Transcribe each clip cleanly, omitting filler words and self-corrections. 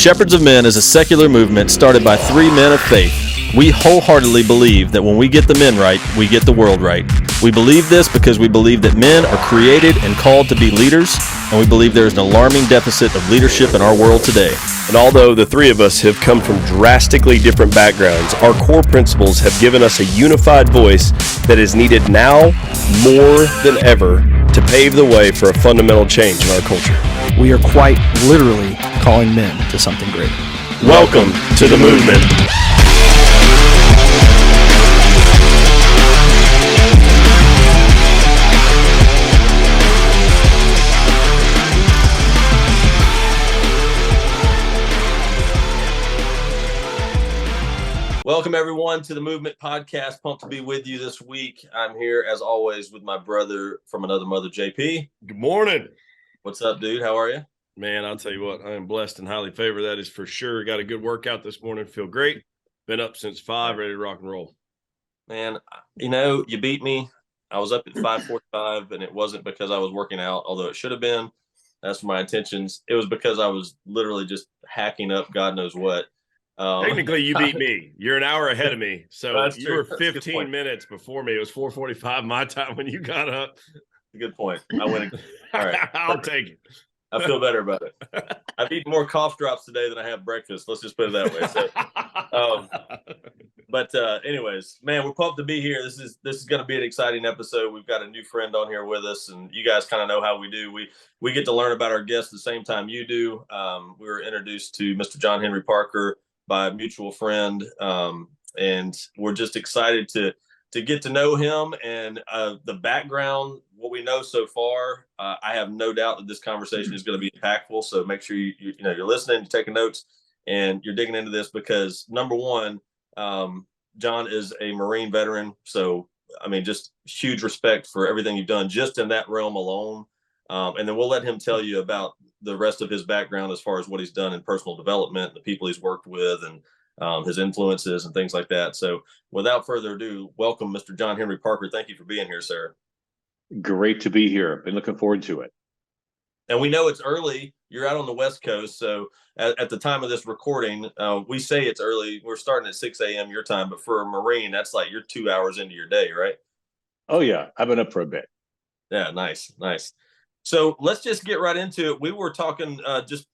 Shepherds of Men is a secular movement started by three men of faith. We wholeheartedly believe that when we get the men right, we get the world right. We believe this because we believe that men are created and called to be leaders, and we believe there is an alarming deficit of leadership in our world today. And although the three of us have come from drastically different backgrounds, our core principles have given us a unified voice that is needed now more than ever to pave the way for a fundamental change in our culture. We are quite literally calling men to something great. Welcome to the movement. Welcome, everyone, to the Movement Podcast. Pumped to be with you this week. I'm here, as always, with my brother from another mother, JP. Good morning. What's up, dude? How are you? Man, I'll tell you what, I am blessed and highly favored. That is for sure. Got a good workout this morning. Feel great. Been up since 5, ready to rock and roll. Man, you know, you beat me. I was up at 5:45, and it wasn't because I was working out, although it should have been. That's my intentions. It was because I was literally just hacking up God knows what. Technically, you beat me. You're an hour ahead of me. So you were 15 minutes before me. It was 4:45 my time when you got up. Good point. I went. All right. I'll take it. I feel better about it. I've eaten more cough drops today than I have breakfast. Let's just put it that way. So, anyways, man, we're pumped to be here. This is going to be an exciting episode. We've got a new friend on here with us, and you guys kind of know how we do. We get to learn about our guests the same time you do. We were introduced to Mr. John Henry Parker by a mutual friend, and we're just excited to get to know him and the background, what we know so far. I have no doubt that this conversation is going to be impactful. So make sure you're listening, you're taking notes, and you're digging into this because number one, John is a Marine veteran. So I mean, just huge respect for everything you've done just in that realm alone. And then we'll let him tell you about the rest of his background as far as what he's done in personal development, the people he's worked with, and his influences and things like that. So without further ado, welcome, Mr. John Henry Parker. Thank you for being here, sir. Great to be here. Been looking forward to it. And we know it's early. You're out on the West Coast. So at the time of this recording, we say it's early. We're starting at 6 a.m. your time. But for a Marine, that's like you're 2 hours into your day, right? Oh, yeah. I've been up for a bit. Yeah, nice. So let's just get right into it. We were talking just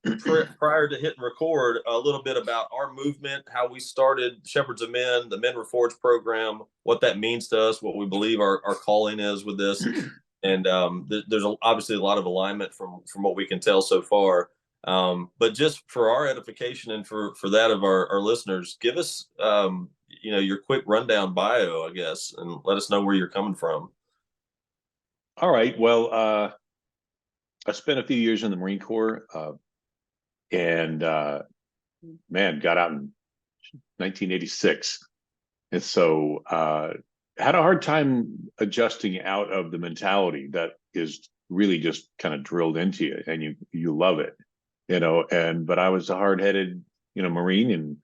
prior to hitting record a little bit about our movement, how we started Shepherds of Men, the Men Reforged program, what that means to us, what we believe our calling is with this. And there's obviously a lot of alignment from what we can tell so far. But just for our edification and for that of our listeners, give us, your quick rundown bio, I guess, and let us know where you're coming from. All right. Well, I spent a few years in the Marine Corps and got out in 1986. And so had a hard time adjusting out of the mentality that is really just kind of drilled into you and you love it, but I was a hard-headed, Marine and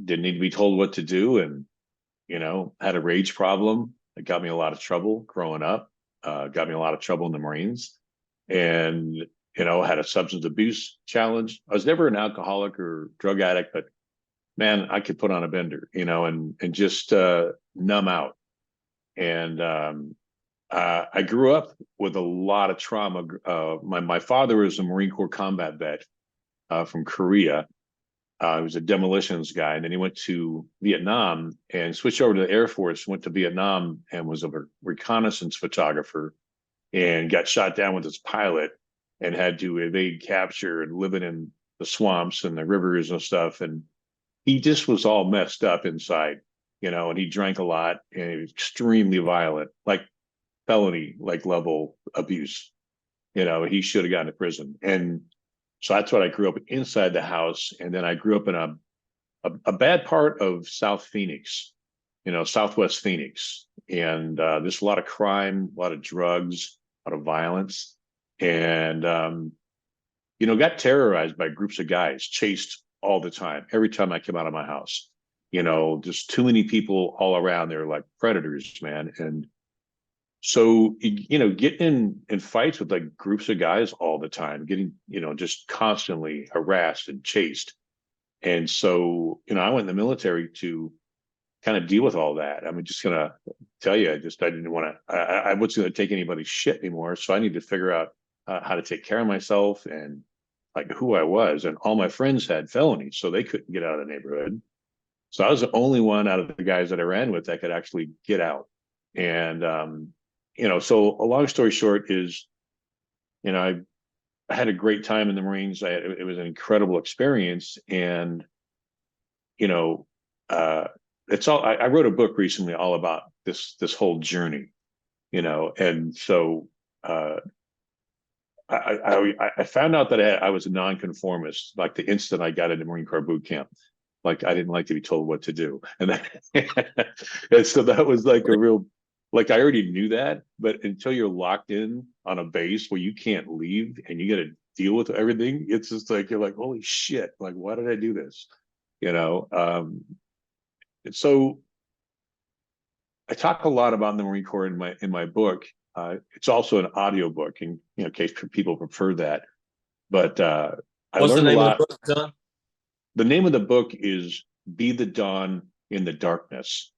didn't need to be told what to do. And, had a rage problem that got me a lot of trouble growing up, got me a lot of trouble in the Marines. And, had a substance abuse challenge. I was never an alcoholic or drug addict, but man, I could put on a bender, and just numb out. And I grew up with a lot of trauma. My father was a Marine Corps combat vet from Korea. He was a demolitions guy, and then he went to Vietnam and switched over to the Air Force, went to Vietnam and was a reconnaissance photographer. And got shot down with his pilot and had to evade capture and living in the swamps and the rivers and stuff. And he just was all messed up inside, and he drank a lot and he was extremely violent, like felony, like level abuse. He should have gone to prison. And so that's what I grew up inside the house. And then I grew up in a bad part of South Phoenix, Southwest Phoenix. And there's a lot of crime, a lot of drugs, a lot of violence, and got terrorized by groups of guys, chased all the time. Every time I came out of my house, just too many people all around. They're like predators, man. And so, getting in fights with like groups of guys all the time, getting, just constantly harassed and chased. And so, I went in the military to kind of deal with all that. I'm just gonna tell you, I didn't want to. I wasn't going to take anybody's shit anymore. So I needed to figure out how to take care of myself and like who I was. And all my friends had felonies, so they couldn't get out of the neighborhood. So I was the only one out of the guys that I ran with that could actually get out. And so a long story short is, I had a great time in the Marines. It was an incredible experience, and you know, it's all. I wrote a book recently all about this whole journey, and so I found out that I was a nonconformist like the instant I got into Marine Corps boot camp. Like I didn't like to be told what to do, and and so that was like a real. Like I already knew that, but until you're locked in on a base where you can't leave and you got to deal with everything, it's just like you're like, holy shit! Like, why did I do this? And so I talk a lot about the Marine Corps in my book. It's also an audio book, in case people prefer that. But I What's the learned a name of lot. the book, John? The name of the book is "Be the Dawn in the Darkness: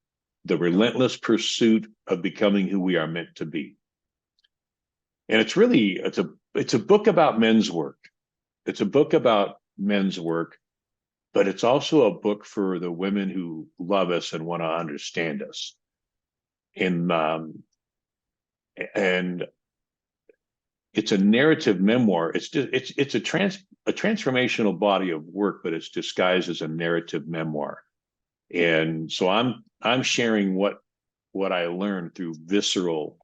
The Relentless Pursuit of Becoming Who We Are Meant to Be." And it's a book about men's work. It's a book about men's work, but it's also a book for the women who love us and want to understand us. And it's a narrative memoir. It's a transformational body of work, but it's disguised as a narrative memoir. And so I'm sharing what I learned through visceral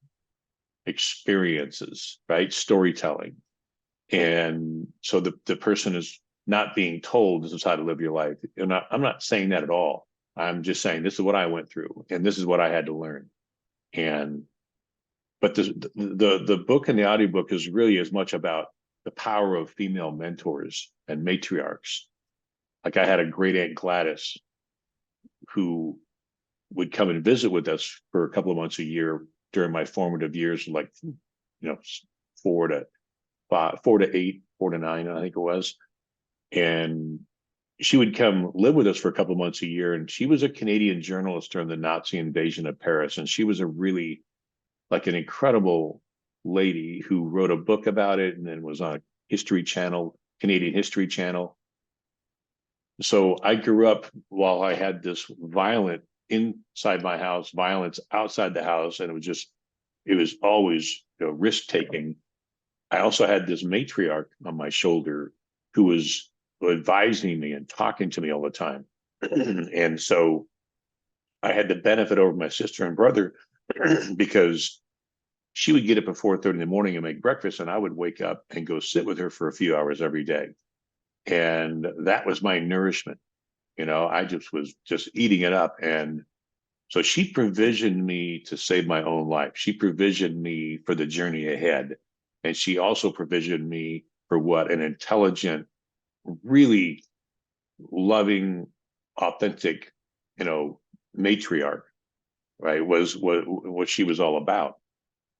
experiences, right? Storytelling. And so the person is not being told this is how to live your life. And I'm not saying that at all. I'm just saying this is what I went through and this is what I had to learn. But the book and the audiobook is really as much about the power of female mentors and matriarchs. Like I had a great Aunt Gladys who would come and visit with us for a couple of months a year during my formative years, like 4 to 5, 4 to 8, 4 to 9, I think it was. And she would come live with us for a couple of months a year. And she was a Canadian journalist during the Nazi invasion of Paris. And she was a really like an incredible lady who wrote a book about it and then was on a History Channel, Canadian History Channel. So I grew up while I had this violent inside my house, violence outside the house, and it was always risk taking. I also had this matriarch on my shoulder who was advising me and talking to me all the time. And so I had the benefit over my sister and brother because she would get up at 4:30 in the morning and make breakfast, and I would wake up and go sit with her for a few hours every day. And that was my nourishment. I was just eating it up. And so she provisioned me to save my own life. She provisioned me for the journey ahead. And she also provisioned me for what an intelligent, really loving, authentic, matriarch, right, was what she was all about.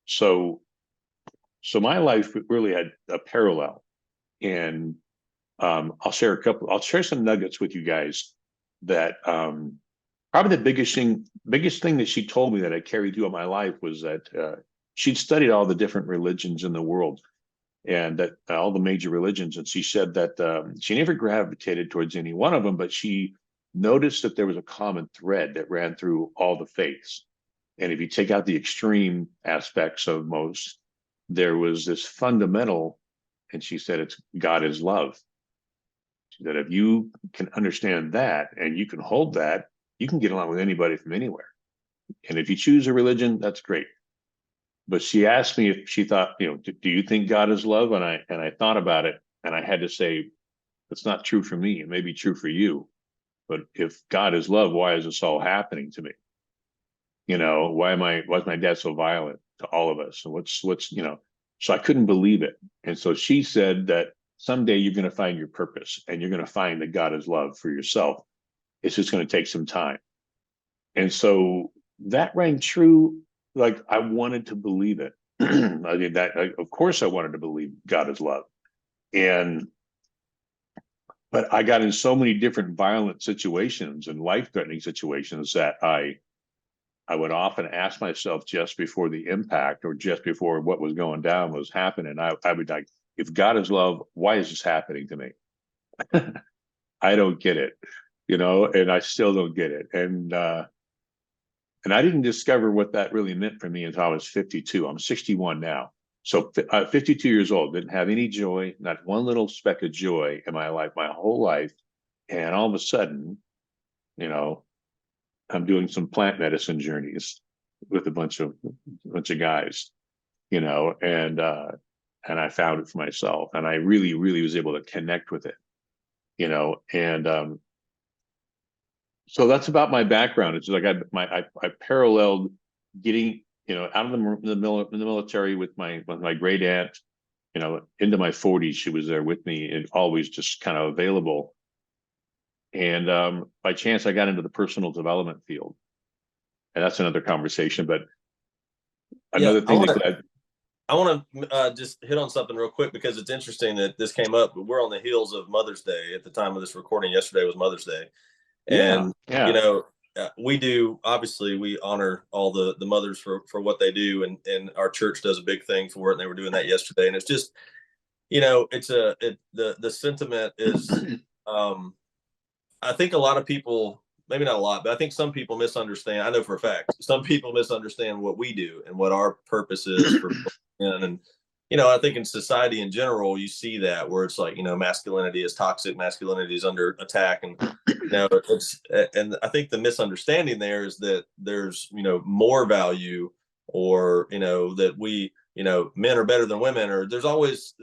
So my life really had a parallel. And I'll share some nuggets with you guys that probably the biggest thing that she told me that I carried through my life was that she'd studied all the different religions in the world and that all the major religions. And she said that she never gravitated towards any one of them, but she noticed that there was a common thread that ran through all the faiths. And if you take out the extreme aspects of most, there was this fundamental, and she said it's God is love. That if you can understand that and you can hold that, you can get along with anybody from anywhere. And if you choose a religion, that's great. But she asked me if she thought, do you think God is love? And I thought about it, and I had to say, it's not true for me. It may be true for you, but if God is love, why is this all happening to me? Why is my dad so violent to all of us? And what's so I couldn't believe it. And so she said that someday you're going to find your purpose and you're going to find that God is love for yourself. It's just going to take some time. And so that rang true. Like I wanted to believe it. I mean, of course I wanted to believe God is love. And but I got in so many different violent situations and life-threatening situations that I would often ask myself just before the impact or just before what was going down was happening. I would like, if God is love, why is this happening to me? I don't get it, and I still don't get it. And I didn't discover what that really meant for me until I was 52. I'm 61 now. So 52 years old, didn't have any joy, not one little speck of joy in my life, my whole life. And all of a sudden, I'm doing some plant medicine journeys with a bunch of guys, and I found it for myself, and I really, really was able to connect with it, and so that's about my background. It's like I paralleled getting out of the military with my great aunt, into my 40s. She was there with me and always just kind of available. And by chance, I got into the personal development field, and that's another conversation. But another thing I want to just hit on something real quick, because it's interesting that this came up. We're on the heels of Mother's Day at the time of this recording. Yesterday was Mother's Day. And, we do, obviously, we honor all the mothers for what they do. And our church does a big thing for it. And they were doing that yesterday. And it's just, the sentiment is, I think a lot of people, maybe not a lot, but I think some people misunderstand. I know for a fact, some people misunderstand what we do and what our purpose is for men. And, I think in society in general, you see that where it's like, masculinity is toxic, masculinity is under attack. And, and I think the misunderstanding there is that there's, more value, or, that we, men are better than women, or there always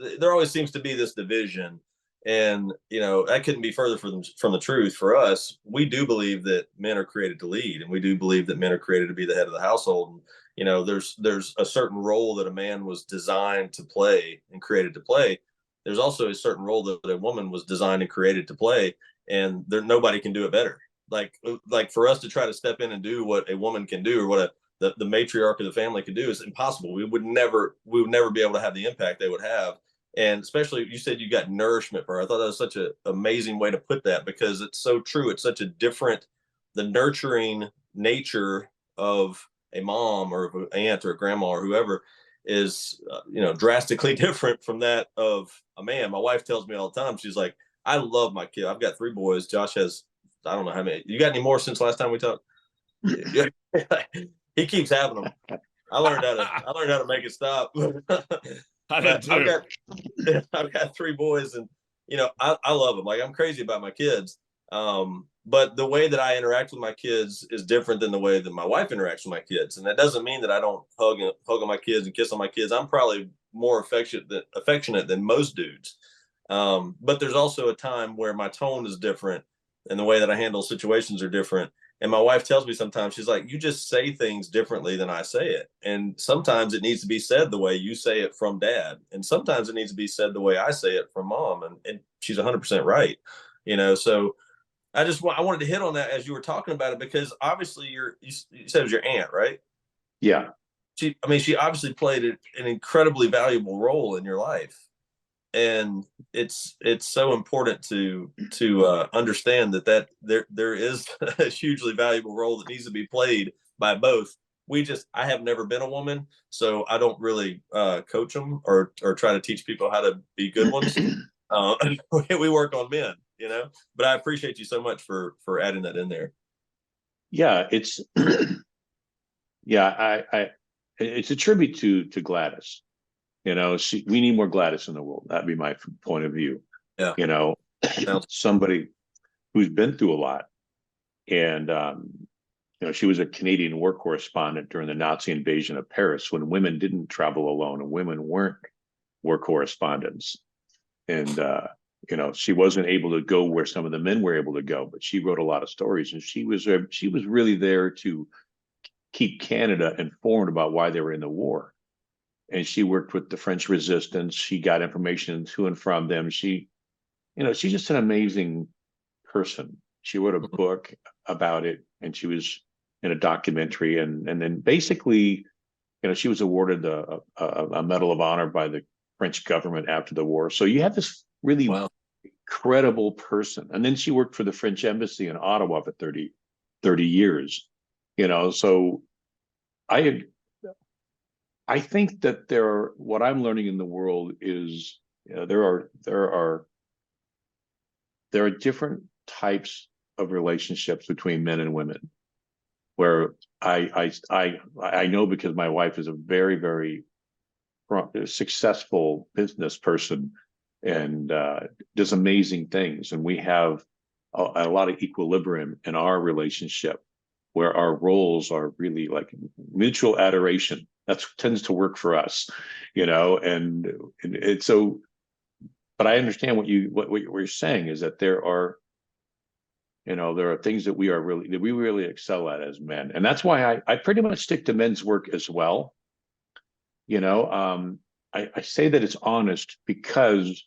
seems to be this division. And, that couldn't be further from the truth. For us, we do believe that men are created to lead, and we do believe that men are created to be the head of the household. And, there's a certain role that a man was designed to play and created to play. There's also a certain role that a woman was designed and created to play, and nobody can do it better. Like for us to try to step in and do what a woman can do, or what the matriarch of the family can do, is impossible. We would never be able to have the impact they would have. And especially, you said you got nourishment for her. I thought that was such an amazing way to put that, because it's so true. It's such a different, the nurturing nature of a mom or an aunt or a grandma or whoever is, drastically different from that of a man. My wife tells me all the time, she's like, I love my kid. I've got 3 boys. Josh has, I don't know how many. You got any more since last time we talked? He keeps having them. I learned how to make it stop. I've got 3 boys, and I love them. Like, I'm crazy about my kids. But the way that I interact with my kids is different than the way that my wife interacts with my kids. And that doesn't mean that I don't hug on my kids and kiss on my kids. I'm probably more affectionate than most dudes. But there's also a time where my tone is different, and the way that I handle situations are different. And my wife tells me sometimes, she's like, you just say things differently than I say it. And sometimes it needs to be said the way you say it from dad. And sometimes it needs to be said the way I say it from mom. And she's 100% right. So I wanted to hit on that as you were talking about it, because obviously you said it was your aunt, right? Yeah. She obviously played an incredibly valuable role in your life. And it's so important to understand that there is a hugely valuable role that needs to be played by both. I have never been a woman, so I don't really coach them or try to teach people how to be good ones. We work on men, but I appreciate you so much for adding that in there. Yeah, it's it's a tribute to Gladys. We need more Gladys in the world. That'd be my point of view. Yeah. Somebody who's been through a lot. And, she was a Canadian war correspondent during the Nazi invasion of Paris, when women didn't travel alone and women weren't war correspondents. And, she wasn't able to go where some of the men were able to go, but she wrote a lot of stories, and she was really there to keep Canada informed about why they were in the war. And she worked with the French resistance. She got information to and from them. She's just an amazing person. She wrote a book about it, and she was in a documentary. And then basically, she was awarded a Medal of Honor by the French government after the war. So you have this really incredible person. And then she worked for the French embassy in Ottawa for 30 years, so I I think that what I'm learning in the world is, there are different types of relationships between men and women, where I know, because my wife is a very, very successful business person, and does amazing things, and we have a lot of equilibrium in our relationship, where our roles are really like mutual adoration. That tends to work for us, and it's so. But I understand what you're saying is that there are things that we really excel at as men, and that's why I pretty much stick to men's work as well. I say that it's honest, because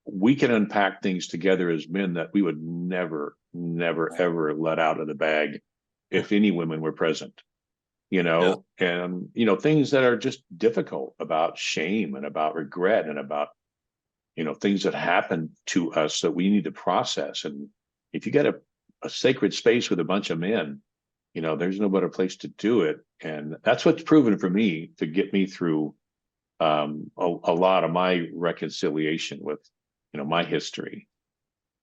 we can unpack things together as men that we would never, never, ever let out of the bag if any women were present. And things that are just difficult, about shame and about regret and about things that happen to us that we need to process. And if you get a sacred space with a bunch of men, there's no better place to do it. And that's what's proven for me to get me through a lot of my reconciliation with my history,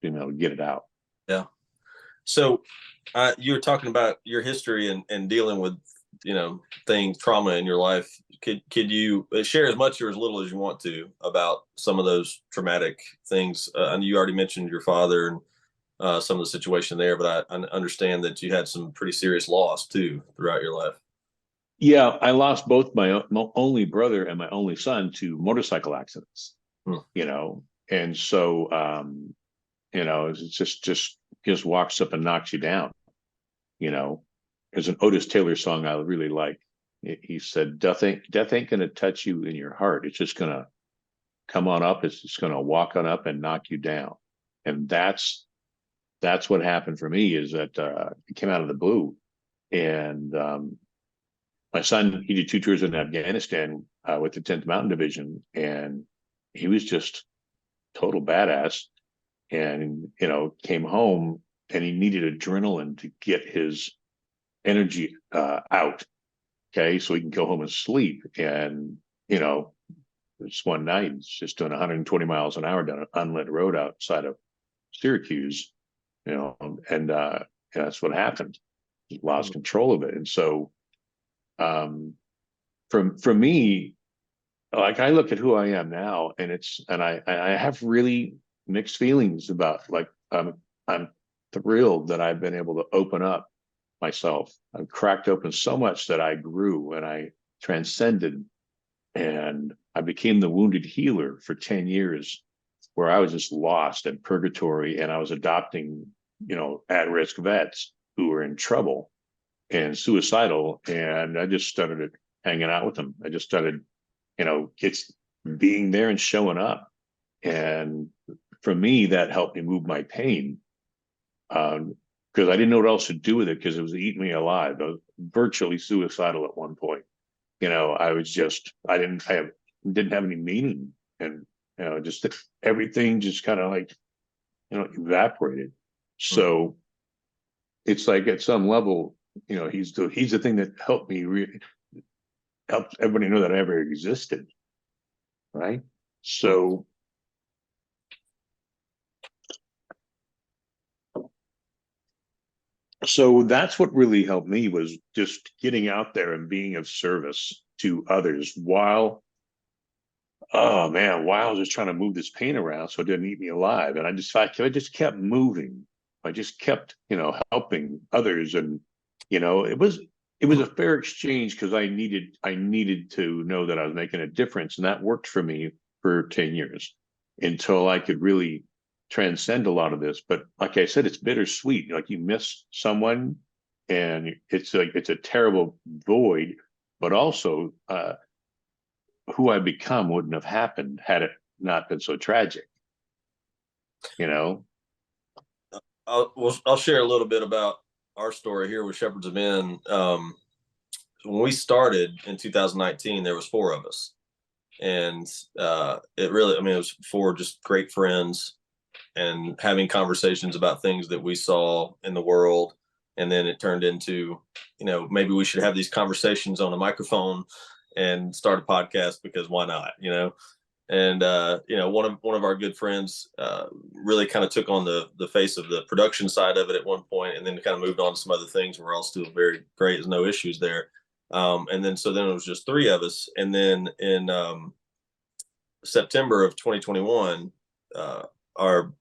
being able to get it out. Yeah. So you were talking about your history and dealing with trauma in your life. Could you share as much or as little as you want to about some of those traumatic things? I know you already mentioned your father and some of the situation there, but I understand that you had some pretty serious loss too throughout your life. Yeah, I lost both my only brother and my only son to motorcycle accidents. And so it's just walks up and knocks you down. There's an Otis Taylor song I really like. He said, death ain't going to touch you in your heart. It's just going to come on up. It's just going to walk on up and knock you down. And that's what happened for me, is that it came out of the blue. And my son, he did 2 tours in Afghanistan with the 10th Mountain Division, and he was just total badass. And came home, and he needed adrenaline to get his energy out. Okay, so he can go home and sleep. And this one night, it's just doing 120 miles an hour down an unlit road outside of Syracuse. And that's what happened. He lost control of it. And so, for me, like, I look at who I am now, and I have really mixed feelings about, like, I'm thrilled that I've been able to open up myself. I've cracked open so much that I grew and I transcended, and I became the wounded healer for 10 years, where I was just lost in purgatory, and I was adopting, at-risk vets who were in trouble and suicidal. And I just started hanging out with them. I just started, it's being there and showing up. And for me, that helped me move my pain, because I didn't know what else to do with it, because it was eating me alive. I was virtually suicidal at one point. I was just, didn't have any meaning, and just everything just kind of like evaporated. So it's like, at some level, he's the thing that helped me helped everybody know that I ever existed, right? So that's what really helped me, was just getting out there and being of service to others while I was just trying to move this pain around so it didn't eat me alive. And I just kept moving. I just kept, helping others. And, it was a fair exchange, because I needed to know that I was making a difference. And that worked for me for 10 years, until I could really transcend a lot of this. But like I said, it's bittersweet. Like, you miss someone, and it's a terrible void, but also who I become wouldn't have happened had it not been so tragic. I'll share a little bit about our story here with Shepherds of Men. When we started in 2019, there was 4 of us, and it was 4 just great friends. and having conversations about things that we saw in the world. And then it turned into, maybe we should have these conversations on a microphone and start a podcast, because why not, And one of our good friends really kind of took on the face of the production side of it at one point, and then kind of moved on to some other things. We're all still very great. There's no issues there. And then it was just three of us. And then in September of 2021, our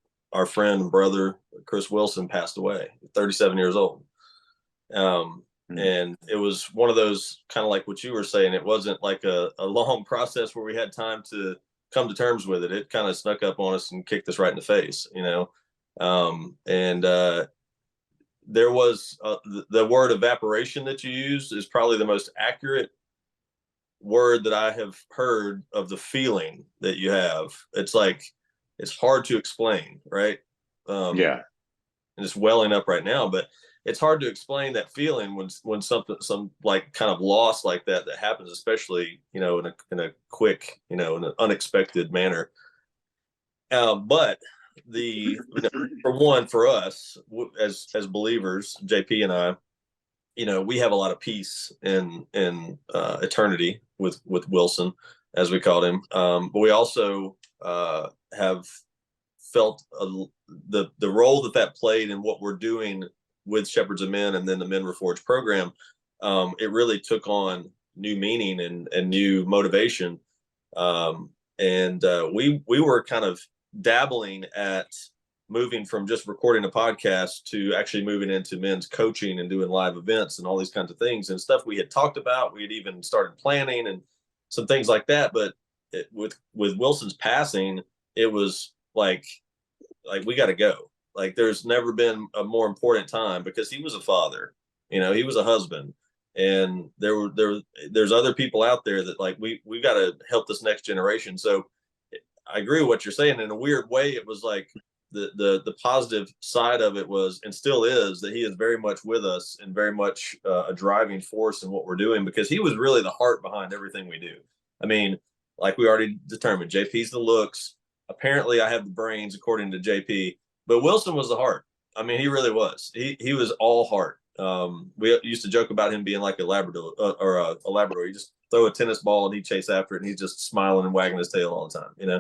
friend and brother Chris Wilson passed away, 37 years old. And it was one of those, kind of like what you were saying. It wasn't like a long process where we had time to come to terms with it. It kind of snuck up on us and kicked us right in the face, there was the word evaporation that you used is probably the most accurate word that I have heard of the feeling that you have. It's like, it's hard to explain, right? Yeah. And it's welling up right now, but it's hard to explain that feeling when some like kind of loss like that happens, especially, in a quick, in an unexpected manner. But for us as believers, JP and I, we have a lot of peace in eternity with Wilson, as we called him. But we also have felt the role that played in what we're doing with Shepherds of Men and then the Men Reforged program. It really took on new meaning and new motivation. We were kind of dabbling at moving from just recording a podcast to actually moving into men's coaching and doing live events and all these kinds of things and stuff we had talked about. We had even started planning and some things like that. But with Wilson's passing, it was like we got to go. Like, there's never been a more important time, because he was a father, he was a husband, and there's other people out there that, like, we got to help this next generation. So I agree with what you're saying. In a weird way, it was like the positive side of it was, and still is, that he is very much with us and very much a driving force in what we're doing, because he was really the heart behind everything we do. I mean, like we already determined, JP's the looks. Apparently I have the brains, according to JP, but Wilson was the heart. I mean, he really was. He was all heart. We used to joke about him being like a Labrador or a Labrador. You just throw a tennis ball and he'd chase after it, and he's just smiling and wagging his tail all the time, and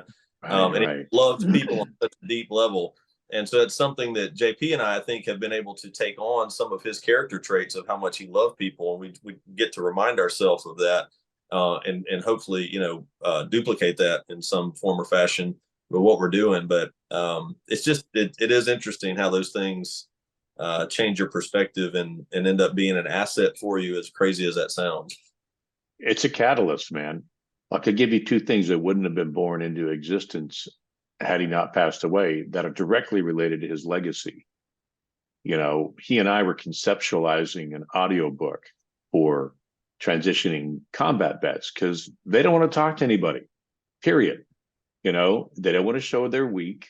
he loved people on such a deep level. And so it's something that JP and I think have been able to take on some of his character traits of how much he loved people. And we get to remind ourselves of that and hopefully, duplicate that in some form or fashion with what we're doing. But it's just, it is interesting how those things change your perspective and end up being an asset for you, as crazy as that sounds. It's a catalyst, man. I could give you two things that wouldn't have been born into existence had he not passed away, that are directly related to his legacy. He and I were conceptualizing an audiobook for transitioning combat vets, because they don't want to talk to anybody, period. They don't want to show they're weak.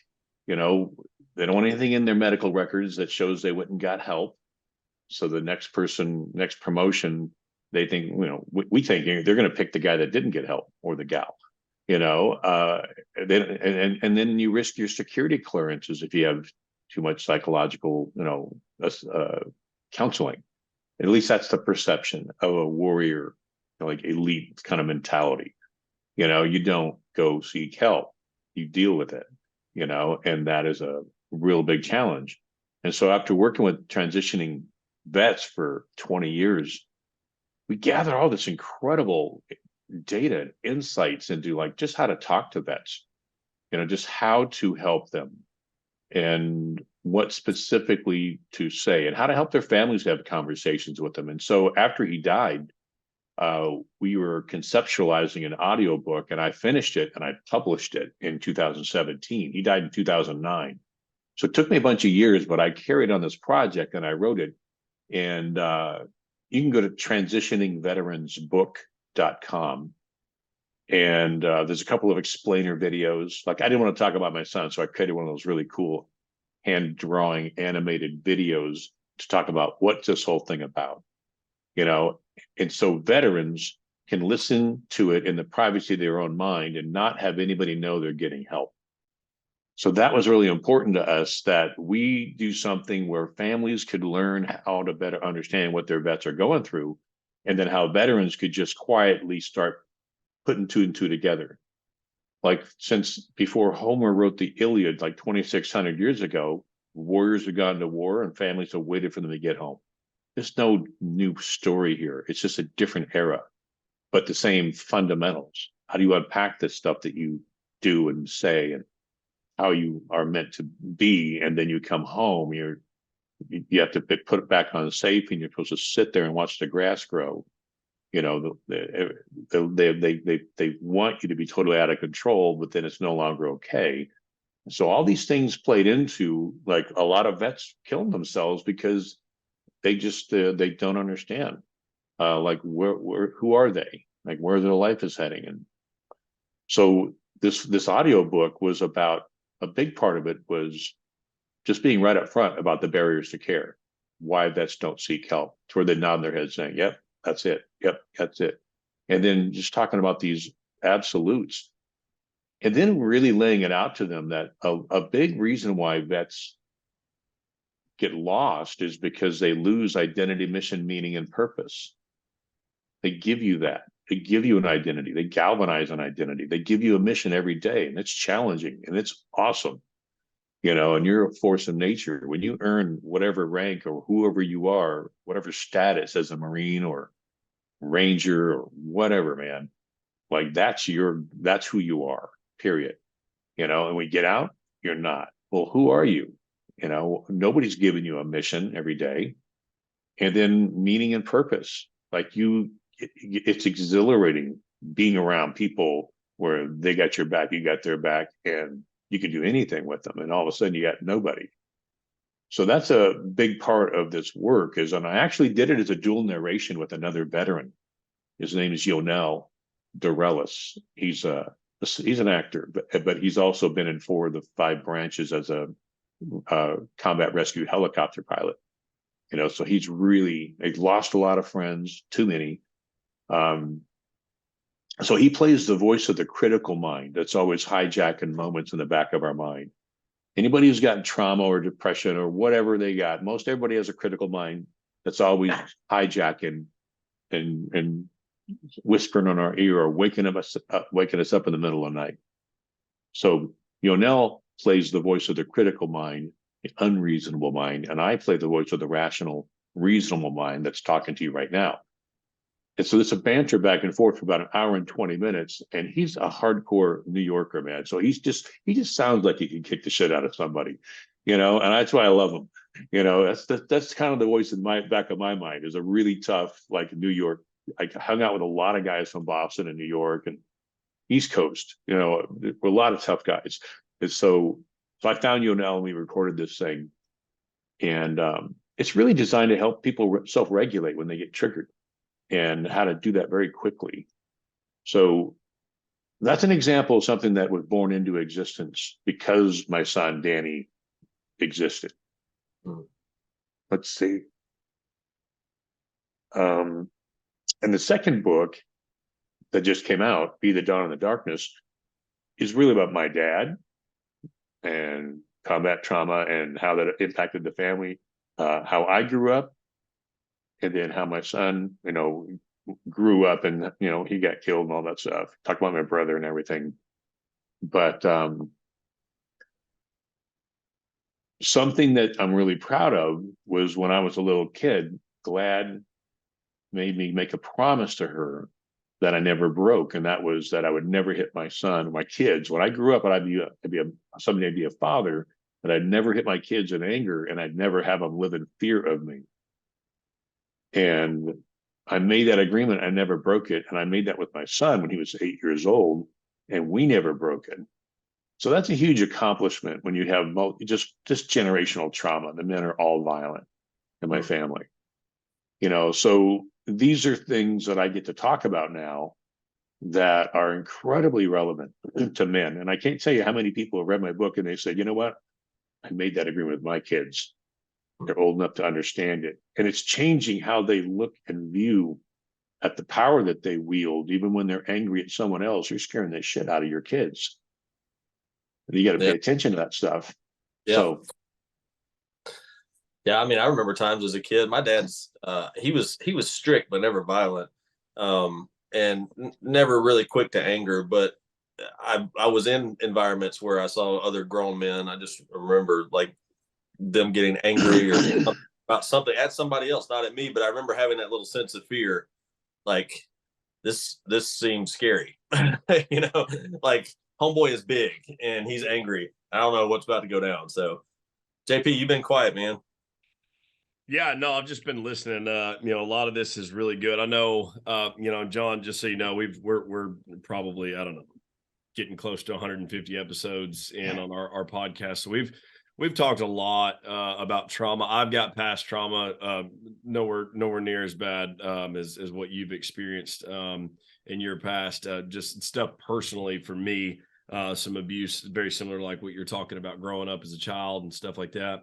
They don't want anything in their medical records that shows they went and got help. So the next promotion, they think, we think they're going to pick the guy that didn't get help, or the gal, and then you risk your security clearances if you have too much psychological, counseling. At least that's the perception of a warrior, like elite kind of mentality. You don't go seek help, you deal with it, and that is a real big challenge. And so after working with transitioning vets for 20 years, we gathered all this incredible data and insights into like just how to talk to vets, just how to help them and what specifically to say and how to help their families have conversations with them. And so after he died, we were conceptualizing an audiobook, and I finished it and I published it in 2017. He died in 2009. So it took me a bunch of years, but I carried on this project and I wrote it. And you can go to transitioningveteransbook.com. And there's a couple of explainer videos. Like, I didn't want to talk about my son, so I created one of those really cool hand drawing animated videos to talk about what's this whole thing about, and so veterans can listen to it in the privacy of their own mind and not have anybody know they're getting help. So that was really important to us, that we do something where families could learn how to better understand what their vets are going through, and then how veterans could just quietly start putting two and two together. Like, since before Homer wrote the Iliad, like 2,600 years ago, warriors had gone to war and families have waited for them to get home. There's no new story here. It's just a different era, but the same fundamentals. How do you unpack this stuff that you do and say, and how you are meant to be? And then you come home, you have to put it back on safe, and you're supposed to sit there and watch the grass grow. You know, they want you to be totally out of control, but then it's no longer okay. So all these things played into, like, a lot of vets killing themselves because they just they don't understand, like, where who are they, like, where their life is heading. And so this audio book was about, a big part of it was just being right up front about the barriers to care, why vets don't seek help, to where they nod their head saying, yep, that's it, yep, that's it. And then just talking about these absolutes, and then really laying it out to them that a big reason why vets get lost is because they lose identity, mission, meaning, and purpose. They give you that. They give you an identity. They galvanize an identity. They give you a mission every day, and it's challenging and it's awesome. You know, and you're a force of nature. When you earn whatever rank or whoever you are, whatever status as a Marine or Ranger or whatever, man, like, that's who you are, period. You know, and we get out, you're not. Well, who are you? You know, nobody's giving you a mission every day. And then meaning and purpose. Like, it's exhilarating being around people where they got your back, you got their back, and you can do anything with them. And all of a sudden you got nobody. So that's a big part of this work and I actually did it as a dual narration with another veteran. His name is Yonel Dorellis. He's an actor, but he's also been in 4 of the 5 branches as a combat rescue helicopter pilot. You know, so he's lost a lot of friends, too many. So he plays the voice of the critical mind that's always hijacking moments in the back of our mind. Anybody who's gotten trauma or depression or whatever they got, most everybody has a critical mind that's always hijacking and whispering on our ear or waking us up in the middle of the night. So Yonel plays the voice of the critical mind, the unreasonable mind, and I play the voice of the rational, reasonable mind that's talking to you right now. And so it's a banter back and forth for about an hour and 20 minutes. And he's a hardcore New Yorker, man. So he just sounds like he can kick the shit out of somebody, you know, and that's why I love him. You know, that's kind of the voice in my back of my mind, is a really tough, like, New York. I hung out with a lot of guys from Boston and New York and East Coast, you know, a lot of tough guys. And so I found Yonel and we recorded this thing. And it's really designed to help people self-regulate when they get triggered, and how to do that very quickly. So that's an example of something that was born into existence because my son Danny existed. Let's see. And the second book that just came out, Be the Dawn in the Darkness, is really about my dad and combat trauma and how that impacted the family, how I grew up, and then how my son, you know, grew up and, you know, he got killed and all that stuff. Talk about my brother and everything. But something that I'm really proud of was when I was a little kid, Glad made me make a promise to her that I never broke. And that was that I would never hit my son, my kids. When I grew up, someday I'd be a father, but I'd never hit my kids in anger, and I'd never have them live in fear of me. And I made that agreement. I never broke it. And I made that with my son when he was 8 years old, and we never broke it. So that's a huge accomplishment when you have just generational trauma. The men are all violent in my family, you know. So these are things that I get to talk about now that are incredibly relevant to men. And I can't tell you how many people have read my book and they say, you know what? I made that agreement with my kids. They're old enough to understand it. And it's changing how they look and view at the power that they wield. Even when they're angry at someone else, you're scaring the shit out of your kids. You got to pay attention to that stuff. Yeah. So, yeah, I mean, I remember times as a kid, my dad's, he was strict, but never violent. And never really quick to anger, but I was in environments where I saw other grown men. I just remember like them getting angry or about something at somebody else, not at me. But I remember having that little sense of fear, like this seems scary. Like homeboy is big and he's angry. I don't know what's about to go down. So, JP, you've been quiet, man. Yeah, no, I've just been listening. A lot of this is really good. I know, John, just so you know, we're probably, I don't know, getting close to 150 episodes in on our podcast. So we've talked a lot about trauma. I've got past trauma, nowhere near as bad as what you've experienced in your past. Just stuff personally for me, some abuse, very similar to like what you're talking about growing up as a child and stuff like that.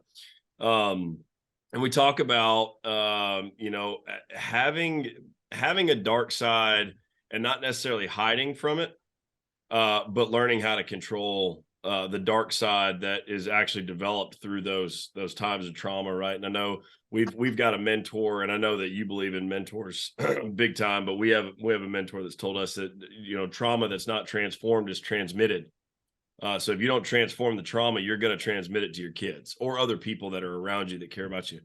And we talk about, having a dark side and not necessarily hiding from it, but learning how to control the dark side that is actually developed through those times of trauma, right? And I know we've got a mentor, and I know that you believe in mentors big time, but we have a mentor that's told us that trauma that's not transformed is transmitted. So if you don't transform the trauma, you're going to transmit it to your kids or other people that are around you that care about you,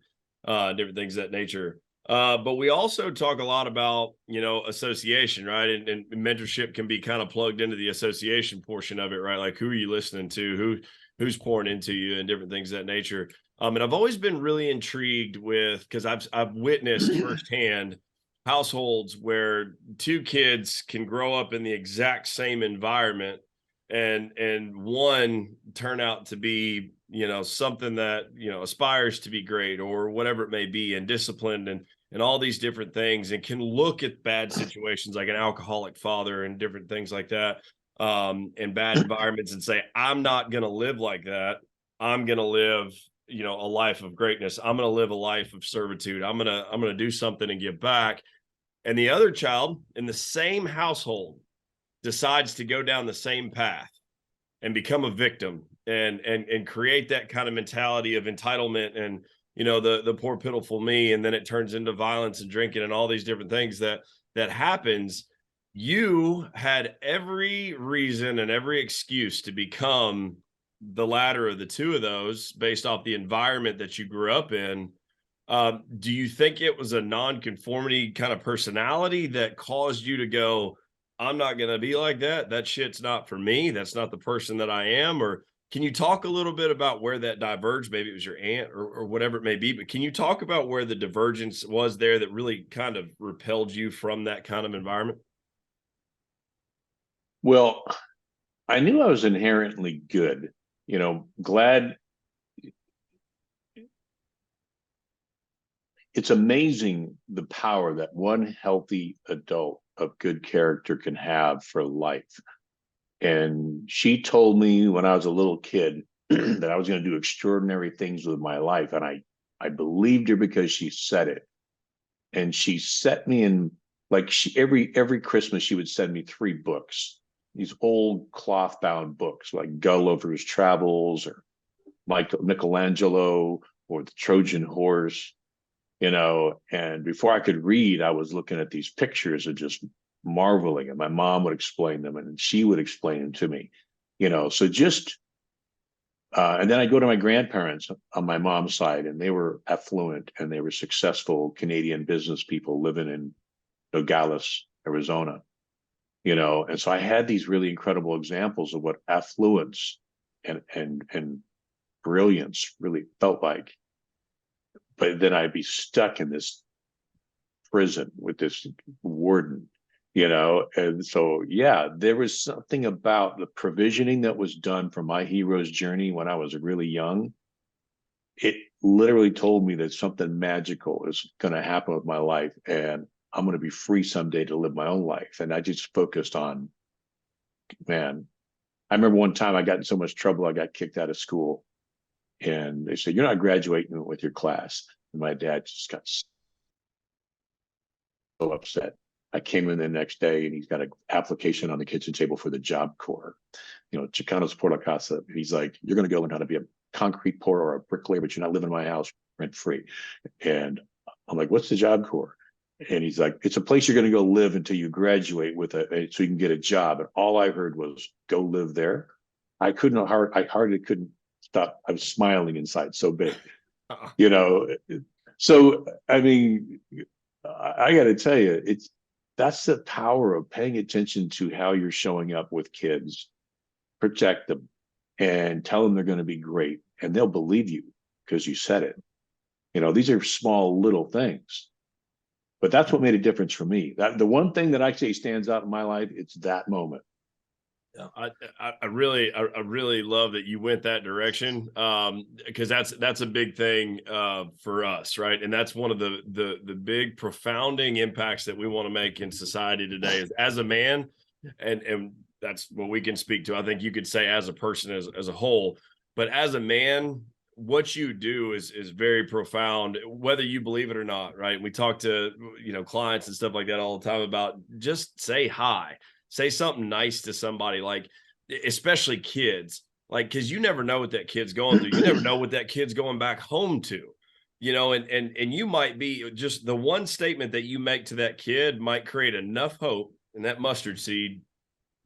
different things of that nature. But we also talk a lot about, association, right? And mentorship can be kind of plugged into the association portion of it, right? Like who are you listening to, who's pouring into you and different things of that nature. And I've always been really intrigued with, because I've witnessed firsthand households where two kids can grow up in the exact same environment and one turn out to be something that aspires to be great or whatever it may be, and disciplined and all these different things, and can look at bad situations like an alcoholic father and different things like that, and bad environments, and say, I'm not going to live like that. I'm going to live a life of greatness. I'm going to live a life of servitude. I'm going to do something and give back. And the other child in the same household decides to go down the same path and become a victim and create that kind of mentality of entitlement and the poor pitiful me, and then it turns into violence and drinking and all these different things that happens. You had every reason and every excuse to become the latter of the two of those based off the environment that you grew up in. Do you think it was a non-conformity kind of personality that caused you to go, I'm not going to be like that. That shit's not for me. That's not the person that I am? Or can you talk a little bit about where that diverged? Maybe it was your aunt or whatever it may be, but can you talk about where the divergence was there that really kind of repelled you from that kind of environment? well, I knew I was inherently good, glad. It's amazing the power that one healthy adult of good character can have for life. And she told me when I was a little kid that I was going to do extraordinary things with my life. And I believed her because she said it. And she set me in, like, every Christmas, she would send me 3 books, these old cloth bound books like Gulliver's Travels or Michelangelo or The Trojan Horse. And before I could read, I was looking at these pictures and just marveling, and my mom would explain them and she would explain them to me, so just, and then I go to my grandparents on my mom's side, and they were affluent and they were successful Canadian business people living in Nogales, Arizona, and so I had these really incredible examples of what affluence and brilliance really felt like. But then I'd be stuck in this prison with this warden, and so, yeah, there was something about the provisioning that was done for my hero's journey when I was really young. It literally told me that something magical is going to happen with my life, and I'm going to be free someday to live my own life. And I just focused on, man, I remember one time I got in so much trouble, I got kicked out of school. And they said, you're not graduating with your class. And my dad just got so upset. I came in the next day and he's got an application on the kitchen table for the Job Corps, Chicanos por la Casa. He's like, you're going to go learn how to be a concrete pourer or a bricklayer, but you're not living in my house rent free. And I'm like, what's the Job Corps? And he's like, it's a place you're going to go live until you graduate so you can get a job. And all I heard was, go live there. I hardly couldn't stop. I was smiling inside so big, So, I mean, I got to tell you, that's the power of paying attention to how you're showing up with kids, protect them, and tell them they're going to be great, and they'll believe you because you said it. These are small little things, but that's what made a difference for me. That the one thing that I say stands out in my life, it's that moment. Yeah, I really love that you went that direction, because that's a big thing for us, right? And that's one of the big profounding impacts that we want to make in society today is as a man, and that's what we can speak to. I think you could say as a person as a whole, but as a man, what you do is very profound, whether you believe it or not, right? We talk to clients and stuff like that all the time about just say hi. Say something nice to somebody, like especially kids, like, because you never know what that kid's going through. You never know what that kid's going back home to, and you might be just the one statement that you make to that kid might create enough hope in that mustard seed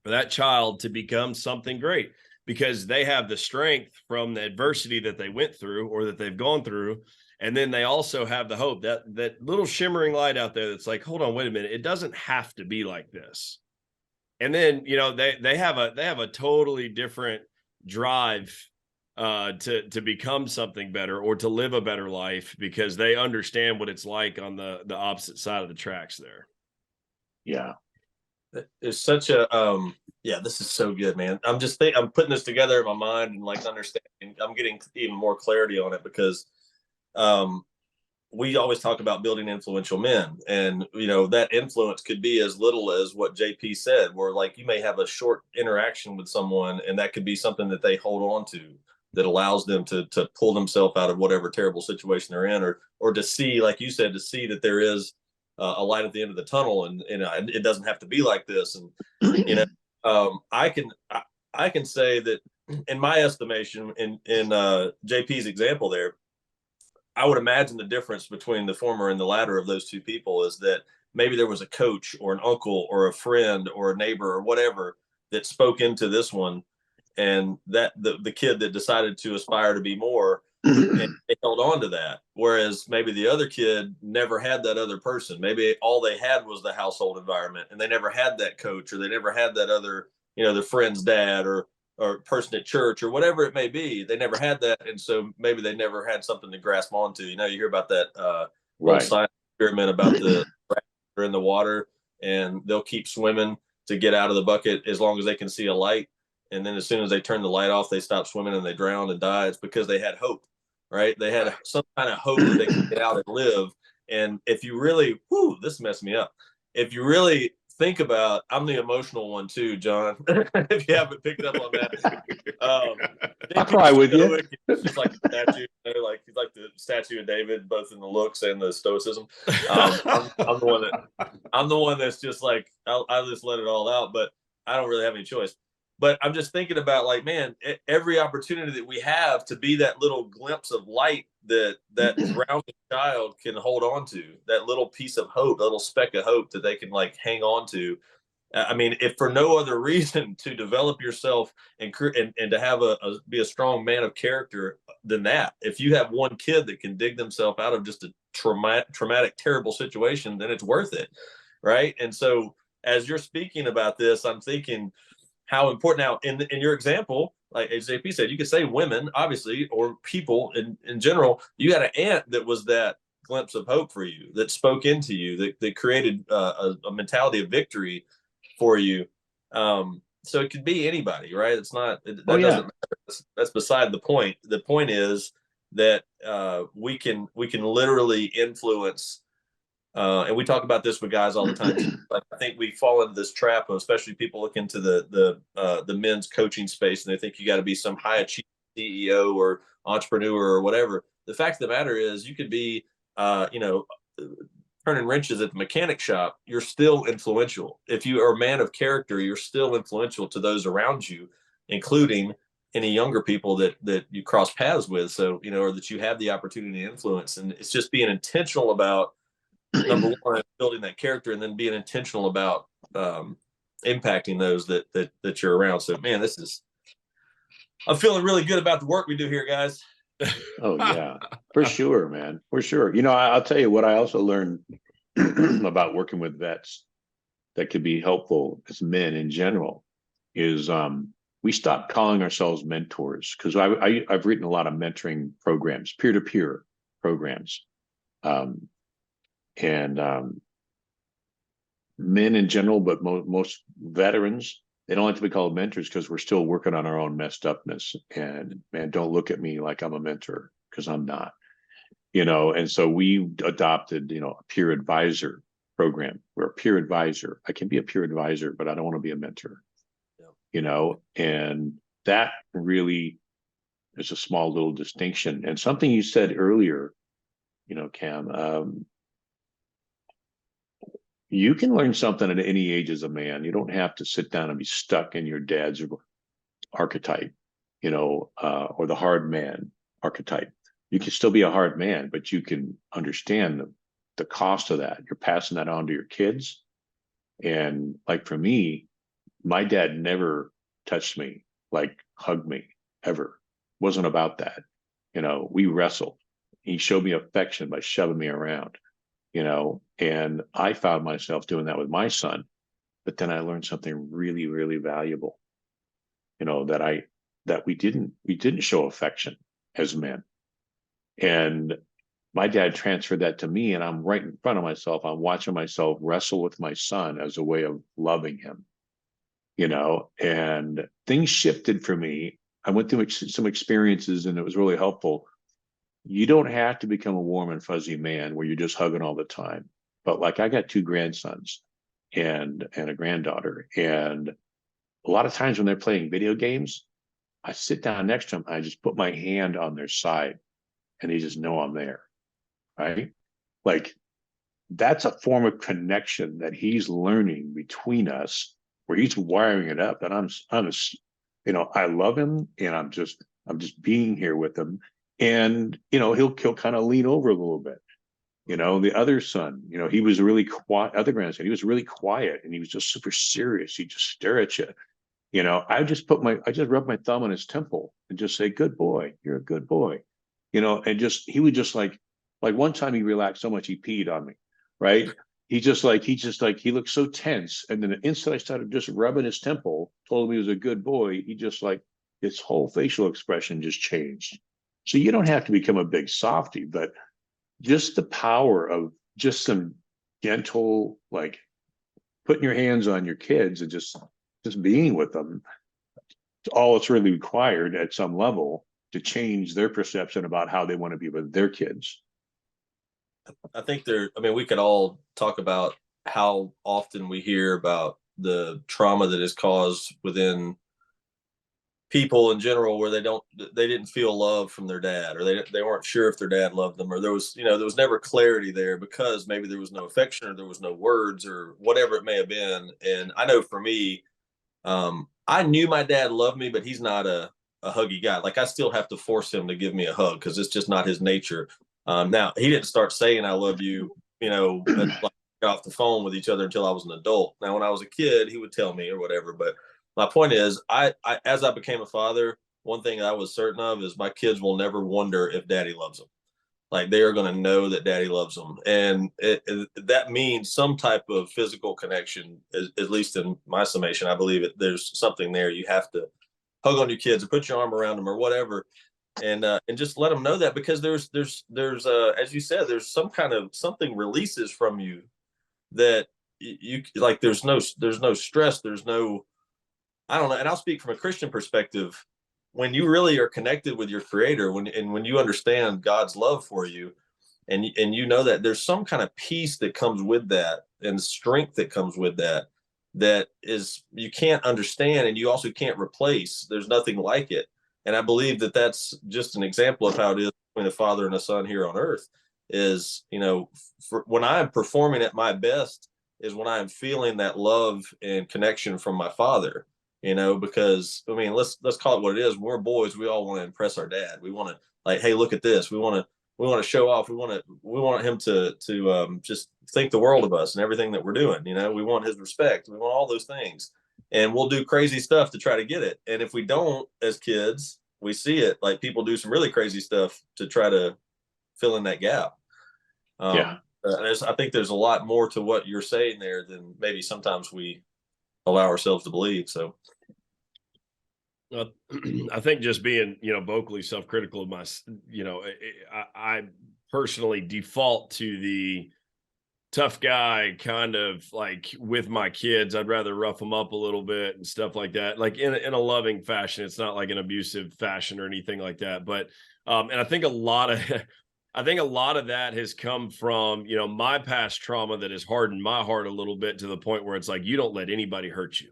for that child to become something great because they have the strength from the adversity that they went through or that they've gone through. And then they also have the hope, that little shimmering light out there that's like, hold on, wait a minute. It doesn't have to be like this. And then, they have a totally different drive to become something better or to live a better life because they understand what it's like on the opposite side of the tracks there. Yeah. It's such a, this is so good, man. I'm putting this together in my mind and like understanding, I'm getting even more clarity on it because, we always talk about building influential men, and that influence could be as little as what JP said, where like you may have a short interaction with someone and that could be something that they hold on to that allows them to pull themselves out of whatever terrible situation they're in, or to see, like you said, to see that there is a light at the end of the tunnel, and it doesn't have to be like this. And I can say that in my estimation, in JP's example there, I would imagine the difference between the former and the latter of those two people is that maybe there was a coach or an uncle or a friend or a neighbor or whatever that spoke into this one, and that the kid that decided to aspire to be more and they held on to that. Whereas maybe the other kid never had that other person. Maybe all they had was the household environment and they never had that coach, or they never had that other, their friend's dad or person at church or whatever it may be. They never had that, and so maybe they never had something to grasp onto. You hear about that Right. science experiment about the rats are in the water and they'll keep swimming to get out of the bucket as long as they can see a light, and then as soon as they turn the light off, they stop swimming and they drown and die. It's because they had hope, right? They had some kind of hope that they could get out and live. And if you really, this messed me up. If you really think about, I'm the emotional one too, John. If you haven't picked up on that, I'll cry with you. Just like the statue, he's like the statue of David, both in the looks and the stoicism. I'm the one that's just like I'll just let it all out, but I don't really have any choice. But I'm just thinking about, like, man, every opportunity that we have to be that little glimpse of light that drowning child can hold on to, that little piece of hope, that little speck of hope that they can like hang on to. I mean, if for no other reason to develop yourself and to have be a strong man of character than that. If you have one kid that can dig themselves out of just a traumatic, terrible situation, then it's worth it, right? And so, as you're speaking about this, I'm thinking how important now in your example, like as JP said, you could say women, obviously, or people in general. You got an aunt that was that glimpse of hope for you, that spoke into you, that created a mentality of victory for you. So it could be anybody, right? It's not, that doesn't matter. That's beside the point. The point is that we can literally influence. And we talk about this with guys all the time too. But I think we fall into this trap of, especially people look into the men's coaching space and they think you got to be some high achieving CEO or entrepreneur or whatever. The fact of the matter is, you could be, turning wrenches at the mechanic shop, you're still influential. If you are a man of character, you're still influential to those around you, including any younger people that you cross paths with. So, or that you have the opportunity to influence. And it's just being intentional about, number one, building that character, and then being intentional about impacting those that you're around. So, man, I'm feeling really good about the work we do here, guys. Oh yeah, for sure, man, for sure. I'll tell you what I also learned about working with vets that could be helpful as men in general is we stopped calling ourselves mentors, because I've written a lot of mentoring programs, peer-to-peer programs, and men in general, but most veterans, they don't like to be called mentors because we're still working on our own messed upness. And man, don't look at me like I'm a mentor, because I'm not. And so we adopted, a peer advisor program. We're a peer advisor. I can be a peer advisor, but I don't want to be a mentor. Yeah. And that really is a small little distinction. And something you said earlier, Cam, you can learn something at any age as a man. You don't have to sit down and be stuck in your dad's archetype, or the hard man archetype. You can still be a hard man, but you can understand the cost of that. You're passing that on to your kids. And like for me, my dad never touched me, like hugged me, ever. Wasn't about that. We wrestled. He showed me affection by shoving me around. And I found myself doing that with my son, but then I learned something really, really valuable, that we didn't show affection as men. And my dad transferred that to me, and I'm right in front of myself. I'm watching myself wrestle with my son as a way of loving him, and things shifted for me. I went through some experiences, and it was really helpful. You don't have to become a warm and fuzzy man where you're just hugging all the time. But like, I got 2 grandsons and a granddaughter. And a lot of times when they're playing video games, I sit down next to them. I just put my hand on their side, and they just know I'm there. Right? Like, that's a form of connection that he's learning between us, where he's wiring it up. And I love him, and I'm just being here with him. And, he'll kind of lean over a little bit. The other son, he was really quiet. Other grandson, he was really quiet, and he was just super serious. He'd just stare at you. I just rub my thumb on his temple and just say, "Good boy, you're a good boy." And he would just like one time he relaxed so much he peed on me, right? He looked so tense. And then the instant I started just rubbing his temple, told him he was a good boy, he just his whole facial expression just changed. So you don't have to become a big softy, but just the power of just some gentle, putting your hands on your kids and just being with them, all it's really required at some level to change their perception about how they want to be with their kids. I think we could all talk about how often we hear about the trauma that is caused within people in general, where they didn't feel love from their dad, or they weren't sure if their dad loved them, or there was never clarity there, because maybe there was no affection, or there was no words, or whatever it may have been. And I know for me, I knew my dad loved me, but he's not a huggy guy. Like, I still have to force him to give me a hug, because it's just not his nature. Now, he didn't start saying "I love you," off the phone with each other until I was an adult. Now, when I was a kid, he would tell me or whatever. But my point is, I as I became a father, one thing I was certain of is my kids will never wonder if daddy loves them. Like, they are going to know that daddy loves them. And that means some type of physical connection, at least in my summation. I believe there's something there. You have to hug on your kids or put your arm around them or whatever. And just let them know that, because there's as you said, there's something releases from you that you like, there's no stress. There's no, I don't know. And I'll speak from a Christian perspective. When you really are connected with your creator, when you understand God's love for you, and that there's some kind of peace that comes with that, and strength that comes with that is, you can't understand, and you also can't replace. There's nothing like it. And I believe that that's just an example of how it is between a father and a son here on earth, is, for when I'm performing at my best is when I'm feeling that love and connection from my father, because I mean, let's call it what it is. We're boys. We all want to impress our dad. We want to, like, hey, look at this. We want to show off. We want him to just think the world of us and everything that we're doing. We want his respect. We want all those things, and we'll do crazy stuff to try to get it. And if we don't, as kids, we see it. Like, people do some really crazy stuff to try to fill in that gap. Yeah. I think there's a lot more to what you're saying there than maybe sometimes we allow ourselves to believe. So I think just being, vocally self-critical of my, I personally default to the tough guy kind of, like, with my kids. I'd rather rough them up a little bit and stuff like that, like in a loving fashion. It's not like an abusive fashion or anything like that. But, and I think a lot of that has come from, my past trauma that has hardened my heart a little bit, to the point where it's like, you don't let anybody hurt you.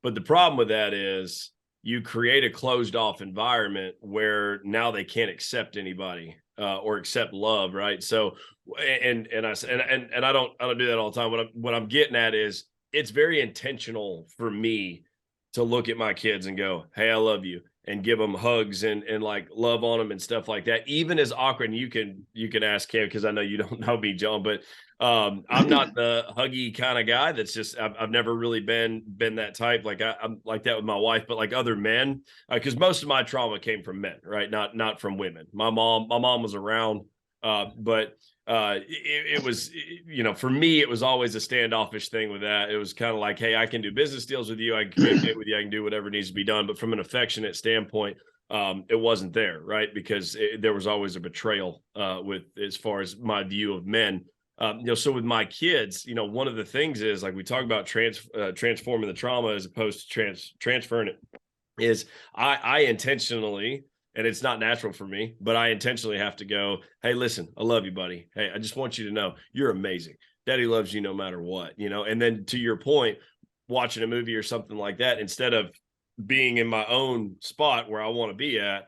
But the problem with that is you create a closed off environment where now they can't accept anybody, or accept love. Right. So, and I don't do that all the time. What I'm getting at is, it's very intentional for me to look at my kids and go, hey, I love you, and give them hugs and like love on them and stuff like that. Even as awkward, and you can ask Cam, because I know you don't know me, John, but I'm not the huggy kind of guy. That's just, I've never really been that type. Like, I'm like that with my wife, but like other men, because most of my trauma came from men, right? Not from women. My mom was around, but it was, for me, it was always a standoffish thing with that. It was kind of like, hey, I can do business deals with you, I can communicate with you, I can do whatever needs to be done. But from an affectionate standpoint, it wasn't there, right? Because there was always a betrayal with, as far as my view of men. So with my kids, one of the things is, like, we talk about transforming the trauma as opposed to transferring it, is I intentionally, and it's not natural for me, but I intentionally have to go, hey, listen, I love you, buddy. Hey, I just want you to know you're amazing. Daddy loves you no matter what, and then, to your point, watching a movie or something like that, instead of being in my own spot where I want to be at,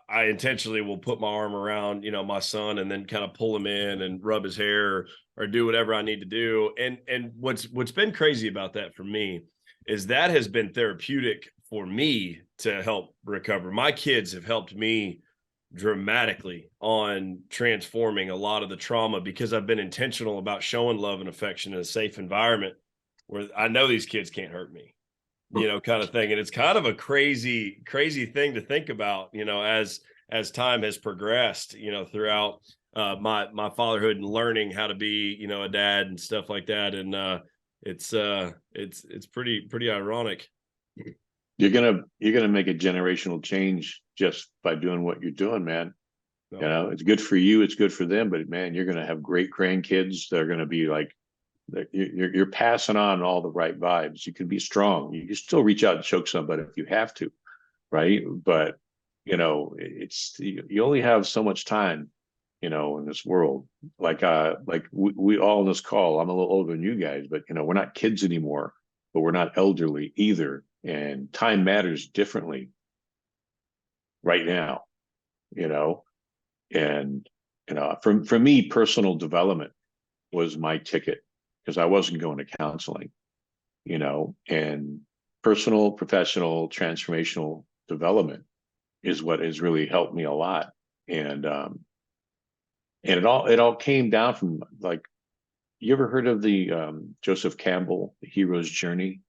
I intentionally will put my arm around, my son, and then kind of pull him in and rub his hair, or do whatever I need to do. And what's been crazy about that for me is that has been therapeutic for me to help recover. My kids have helped me dramatically on transforming a lot of the trauma, because I've been intentional about showing love and affection in a safe environment where I know these kids can't hurt me, kind of thing. And it's kind of a crazy thing to think about, as time has progressed, throughout my fatherhood, and learning how to be, a dad and stuff like that. And it's pretty ironic. You're gonna make a generational change just by doing what you're doing, man. No. It's good for you, it's good for them, but man, you're gonna have great grandkids. They're gonna be like, you're passing on all the right vibes. You can be strong. You can still reach out and choke somebody if you have to, right? But it's, you only have so much time, in this world. Like we all in this call, I'm a little older than you guys, but we're not kids anymore, but we're not elderly either. And time matters differently right now, and for me, personal development was my ticket, because I wasn't going to counseling, and personal, professional, transformational development is what has really helped me a lot. And it all came down from, like, you ever heard of the Joseph Campbell, The Hero's Journey?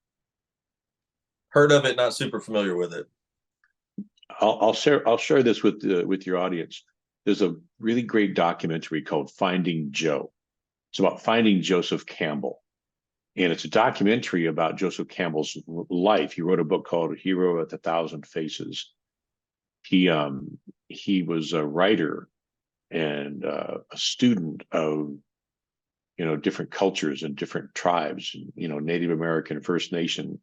Heard of it, not super familiar with it. I'll share this with your audience. There's a really great documentary called Finding Joe. It's about finding Joseph Campbell. And it's a documentary about Joseph Campbell's life. He wrote a book called A Hero with a Thousand Faces. He was a writer and a student of different cultures and different tribes, Native American, First Nation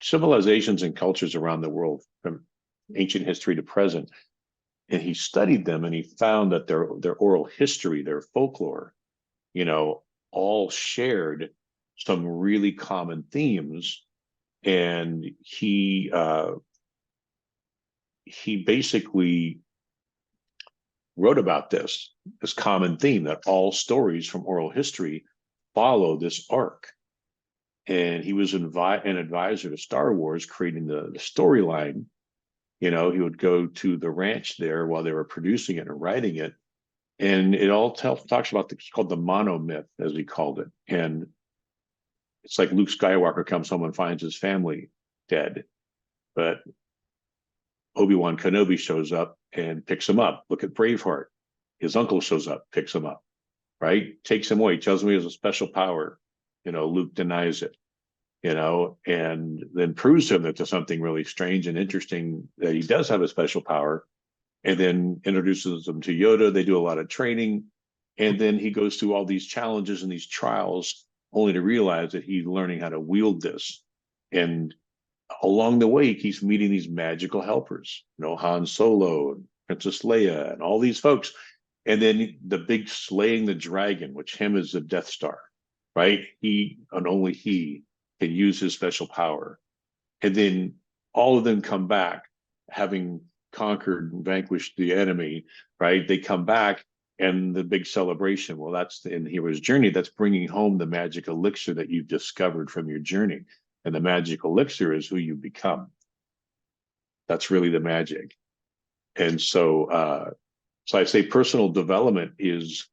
civilizations and cultures around the world, from ancient history to present. And he studied them, and he found that their oral history, their folklore, all shared some really common themes. And he basically wrote about this common theme that all stories from oral history follow this arc. And he was an advisor to Star Wars, creating the storyline. He would go to the ranch there while they were producing it and writing it. And it all talks about it's called the monomyth, as he called it. And it's like Luke Skywalker comes home and finds his family dead. But Obi-Wan Kenobi shows up and picks him up. Look at Braveheart. His uncle shows up, picks him up, right? Takes him away, tells him he has a special power. Luke denies it, and then proves to him that there's something really strange and interesting, that he does have a special power, and then introduces them to Yoda. They do a lot of training, and then he goes through all these challenges and these trials, only to realize that he's learning how to wield this. And along the way, he keeps meeting these magical helpers, Han Solo and Princess Leia and all these folks. And then the big slaying the dragon, which him is the Death Star, right? He and only he can use his special power. And then all of them come back, having conquered and vanquished the enemy, right? They come back, and the big celebration. Well, that's in the hero's journey. That's bringing home the magic elixir that you've discovered from your journey. And the magic elixir is who you become. That's really the magic. And so I say personal development is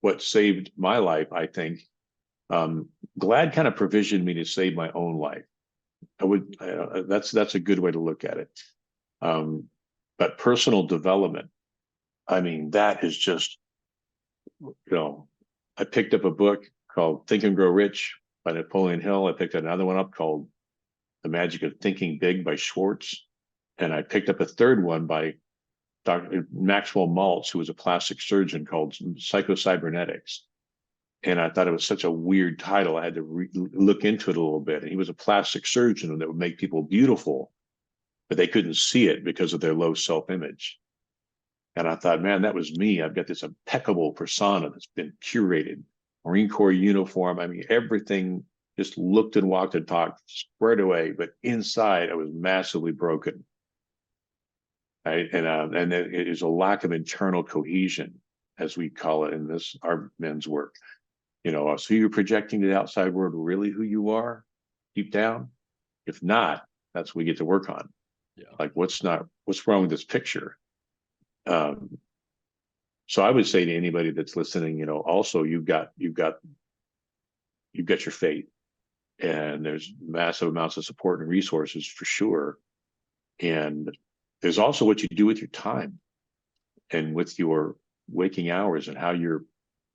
what saved my life, I think. Glad kind of provisioned me to save my own life. That's a good way to look at it. But personal development, I mean, that is just, I picked up a book called Think and Grow Rich by Napoleon Hill. I picked another one up called The Magic of Thinking Big by Schwartz. And I picked up a third one by Dr. Maxwell Maltz, who was a plastic surgeon, called Psychocybernetics. And I thought it was such a weird title. I had to look into it a little bit. And he was a plastic surgeon that would make people beautiful, but they couldn't see it because of their low self-image. And I thought, man, that was me. I've got this impeccable persona that's been curated. Marine Corps uniform. I mean, everything just looked and walked and talked squared away, but inside I was massively broken. Right? And it is a lack of internal cohesion, as we call it in our men's work. So you're projecting to the outside world really who you are deep down? If not, that's what we get to work on. Yeah. Like what's wrong with this picture? So I would say to anybody that's listening, also you've got your faith, and there's massive amounts of support and resources for sure. And there's also what you do with your time and with your waking hours and how you're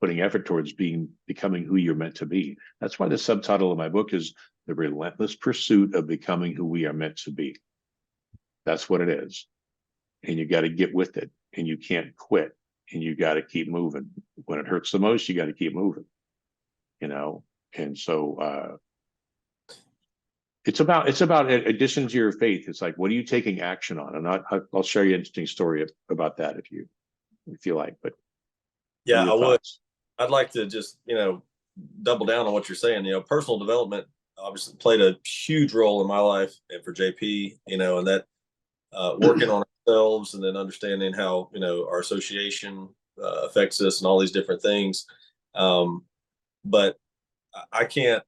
putting effort towards becoming who you're meant to be. That's why the subtitle of my book is The Relentless Pursuit of Becoming Who We Are Meant to Be. That's what it is. And you got to get with it, and you can't quit, and you got to keep moving. When it hurts the most, you got to keep moving, And so it's about addition to your faith. It's like, what are you taking action on? And I'll share you an interesting story about that if you like. But yeah, I would. I'd like to just double down on what you're saying. Personal development obviously played a huge role in my life and for JP. And that working on ourselves and then understanding how our association affects us and all these different things. But I can't.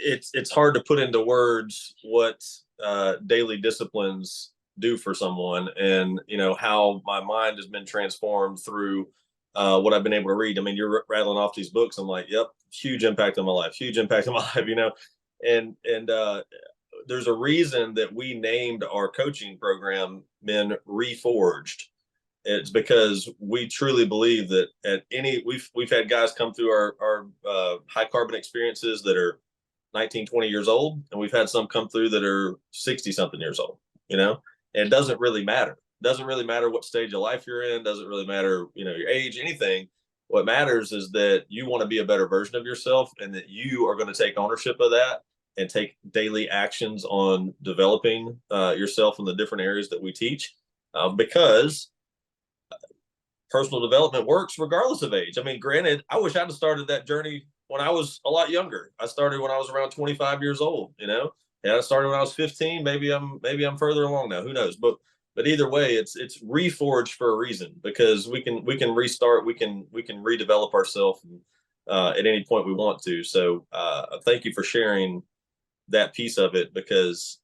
It's hard to put into words what daily disciplines do for someone, and how my mind has been transformed through what I've been able to read. I mean, you're rattling off these books. I'm like, yep, huge impact on my life, and there's a reason that we named our coaching program Men Reforged. It's because we truly believe that we've had guys come through our high carbon experiences that are 19, 20 years old, and we've had some come through that are 60 something years old, and it doesn't really matter. It doesn't really matter what stage of life you're in. Doesn't really matter, your age, anything. What matters is that you want to be a better version of yourself, and that you are going to take ownership of that and take daily actions on developing yourself in the different areas that we teach, because personal development works regardless of age. I mean, granted, I wish I'd have started that journey when I was a lot younger. I started when I was around 25 years old, and I started when I was 15. Maybe I'm further along now. Who knows? But But either way, it's reforged for a reason, because we can restart, we can redevelop ourselves at any point we want to. So thank you for sharing that piece of it, because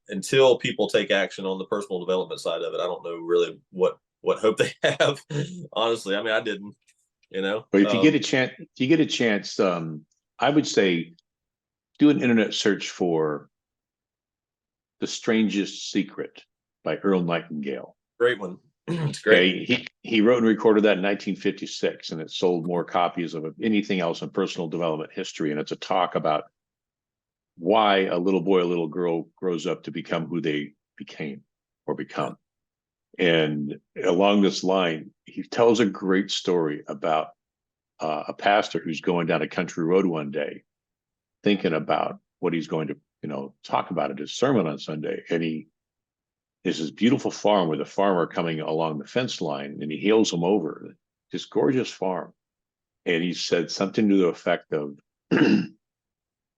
until people take action on the personal development side of it, I don't know really what hope they have. Honestly, I mean, I didn't, But if you get a chance, I would say do an internet search for "The Strangest Secret" by Earl Nightingale. Great one. It's great. Okay, he wrote and recorded that in 1956, and it sold more copies of anything else in personal development history. And it's a talk about why a little boy, a little girl grows up to become who they became or become. And along this line, he tells a great story about a pastor who's going down a country road one day, thinking about what he's going to, talk about at his sermon on Sunday. And there's this beautiful farm with a farmer coming along the fence line, and he hails him over, this gorgeous farm. And he said something to the effect of,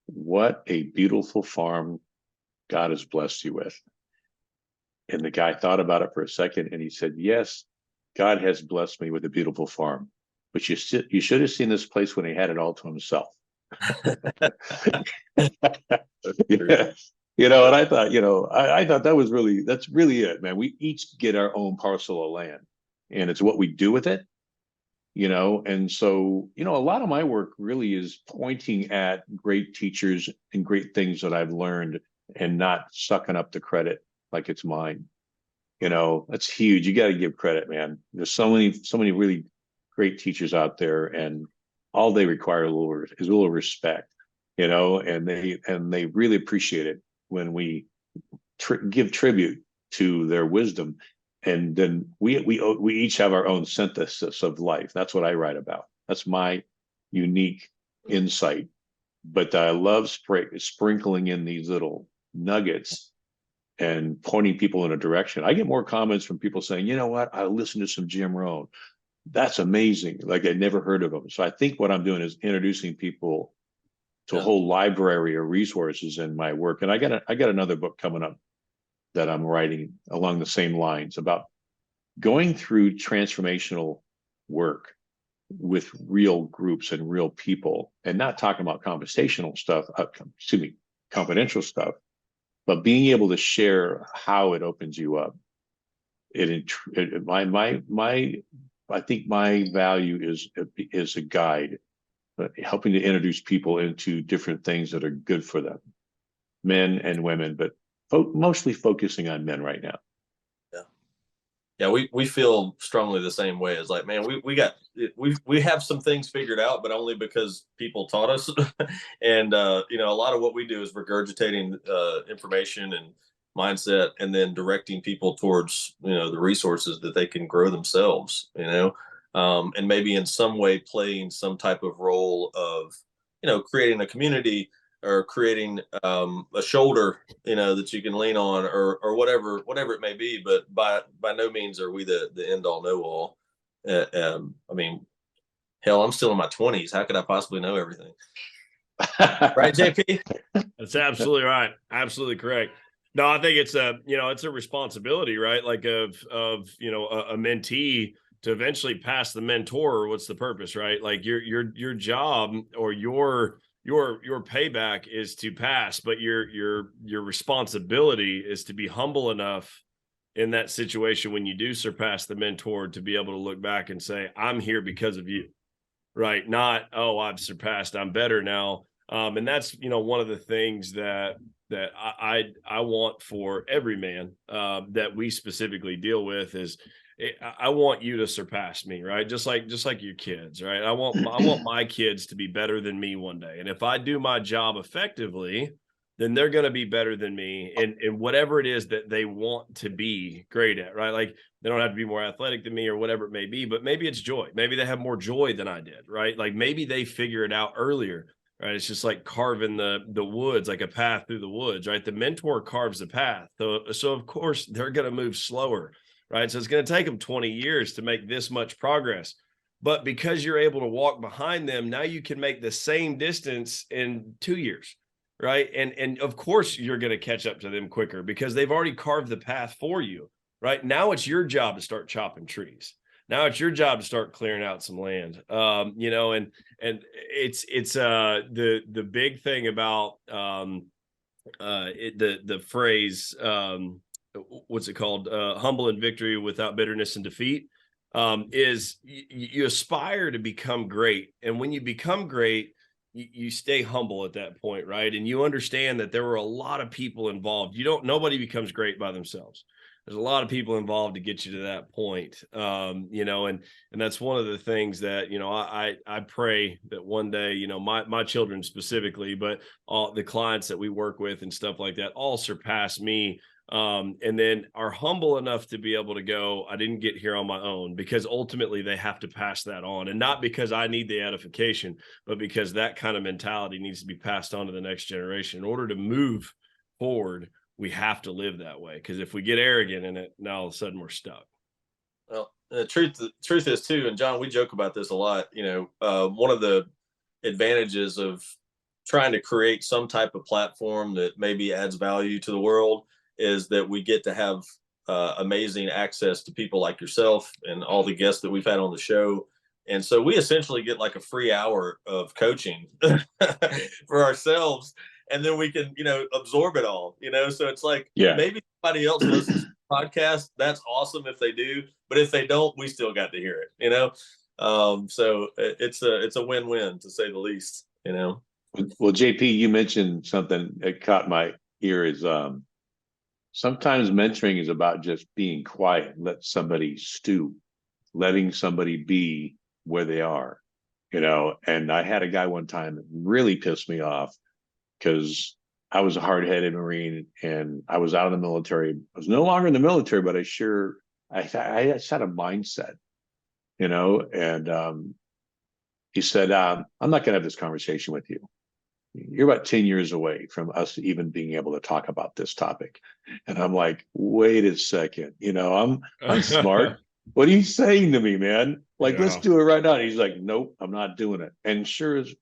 "What a beautiful farm God has blessed you with." And the guy thought about it for a second, and he said, "Yes, God has blessed me with a beautiful farm, but you should have seen this place when he had it all to himself." Yeah. And I thought, I thought that's really it, man. We each get our own parcel of land, and it's what we do with it, and so, a lot of my work really is pointing at great teachers and great things that I've learned, and not sucking up the credit like it's mine. That's huge. You got to give credit, man. There's so many really great teachers out there, and all they require is a little respect, and they really appreciate it when we give tribute to their wisdom. And then we each have our own synthesis of life. That's what I write about. That's my unique insight. But I love sprinkling in these little nuggets and pointing people in a direction. I get more comments from people saying, "You know what? I listened to some Jim Rohn. That's amazing. Like, I'd never heard of him." So I think what I'm doing is introducing people to a whole library of resources in my work. And I got another book coming up that I'm writing along the same lines, about going through transformational work with real groups and real people, and not talking about conversational stuff, confidential stuff, but being able to share how it opens you up. I think my value is a guide, helping to introduce people into different things that are good for them, men and women, but mostly focusing on men right now. Yeah, we feel strongly the same way. It's like, man, we have some things figured out, but only because people taught us. And a lot of what we do is regurgitating information and mindset, and then directing people towards the resources that they can grow themselves. And maybe in some way playing some type of role of creating a community, or creating a shoulder that you can lean on, or whatever it may be. But by no means are we the end all know all. I mean, hell, I'm still in my 20s. How could I possibly know everything? Right, JP? That's absolutely right. Absolutely correct. No, I think it's a responsibility, right? Like of a mentee to eventually pass the mentor. What's the purpose, right? Like your job, or your payback is to pass, but your responsibility is to be humble enough in that situation when you do surpass the mentor to be able to look back and say, "I'm here because of you," right? Not, "Oh, I've surpassed, I'm better now." And that's one of the things that I want for every man that we specifically deal with is, I want you to surpass me, right? Just like your kids, right? I want my kids to be better than me one day. And if I do my job effectively, then they're going to be better than me in whatever it is that they want to be great at, right? Like, they don't have to be more athletic than me or whatever it may be, but maybe it's joy. Maybe they have more joy than I did, right? Like, maybe they figure it out earlier, right? It's just like carving the woods, like a path through the woods, right? The mentor carves the path. So of course they're going to move slower, right? So it's going to take them 20 years to make this much progress. But because you're able to walk behind them, now you can make the same distance in 2 years, right? And of course you're going to catch up to them quicker because they've already carved the path for you. right? Now it's your job to start chopping trees. Now it's your job to start clearing out some land. And it's the big thing about the phrase, what's it called, humble in victory without bitterness and defeat, is you aspire to become great, and when you become great, you stay humble at that point, right? And you understand that there were a lot of people involved. Nobody becomes great by themselves. There's a lot of people involved to get you to that point. And that's one of the things that, I pray that one day, my children specifically, but all the clients that we work with and stuff like that all surpass me, and then are humble enough to be able to go, I didn't get here on my own, because ultimately they have to pass that on. And not because I need the edification, but because that kind of mentality needs to be passed on to the next generation. In order to move forward, we have to live that way. Because if we get arrogant in it, now all of a sudden we're stuck. Well, the truth is too, and John, we joke about this a lot. One of the advantages of trying to create some type of platform that maybe adds value to the world is that we get to have amazing access to people like yourself and all the guests that we've had on the show. And so we essentially get like a free hour of coaching for ourselves. And then we can, absorb it all, so it's like, maybe somebody else listens to the podcast. That's awesome if they do. But if they don't, we still got to hear it, so it's a win-win, to say the least, Well, JP, you mentioned something that caught my ear is, sometimes mentoring is about just being quiet, let somebody stew, letting somebody be where they are, and I had a guy one time that really pissed me off, because I was a hard-headed Marine and I was out of the military. I was no longer in the military, but I just had a mindset, and he said, I'm not going to have this conversation with you. You're about 10 years away from us even being able to talk about this topic. And I'm like, wait a second, I'm smart. What are you saying to me, man? Like, let's do it right now. And he's like, nope, I'm not doing it. And sure as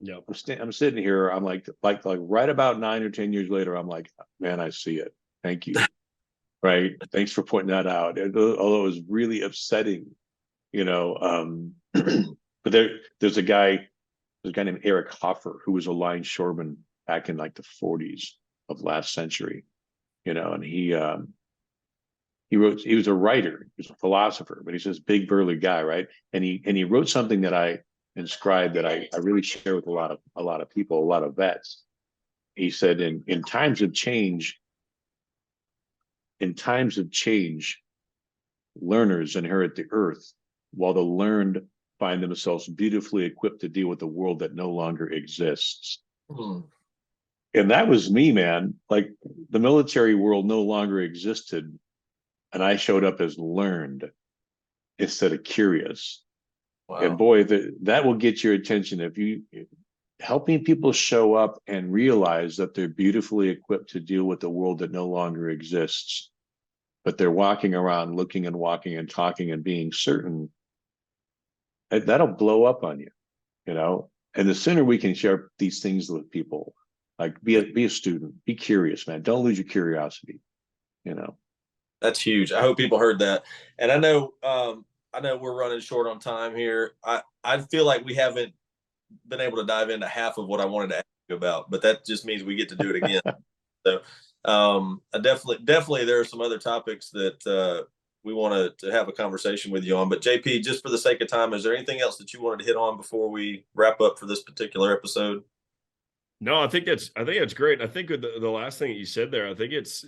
Yep. I'm sitting here. I'm like right about 9 or 10 years later, I'm like, man, I see it. Thank you. Right. Thanks for pointing that out. Although it was really upsetting, but there's a guy named Eric Hoffer, who was a longshoreman back in like the 40s of last century, and he was a writer, he was a philosopher, but he's this big burly guy, right? And he wrote something that I inscribed that I really share with a lot of people, a lot of vets. He said, in times of change, learners inherit the earth, while the learned find themselves beautifully equipped to deal with the world that no longer exists. Mm-hmm. And that was me, man. Like, the military world no longer existed, and I showed up as learned instead of curious. Wow. And boy, that will get your attention if you helping people show up and realize that they're beautifully equipped to deal with the world that no longer exists, but they're walking around looking and walking and talking and being certain. That'll blow up on you, and the sooner we can share these things with people, like be a student, be curious, man. Don't lose your curiosity, That's huge. I hope people heard that. And I know we're running short on time here. I feel like we haven't been able to dive into half of what I wanted to ask you about, but that just means we get to do it again. So I definitely there are some other topics that we want to have a conversation with you on. But JP, just for the sake of time, is there anything else that you wanted to hit on before we wrap up for this particular episode? No, I think that's great. I think the last thing that you said there, I think it's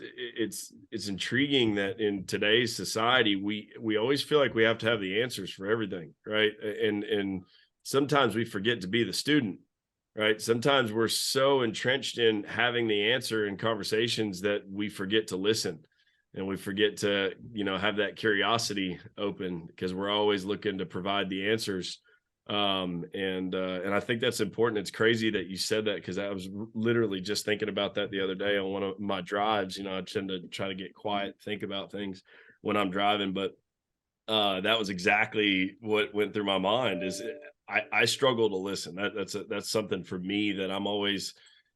intriguing that in today's society, we always feel like we have to have the answers for everything, right? And sometimes we forget to be the student, right? Sometimes we're so entrenched in having the answer in conversations that we forget to listen, and we forget to, have that curiosity open, because we're always looking to provide the answers. And I think that's important. It's crazy that you said that, because I was literally just thinking about that the other day on one of my drives. I tend to try to get quiet, think about things when I'm driving, but that was exactly what went through my mind. Is I struggle to listen. That's something for me that I'm always,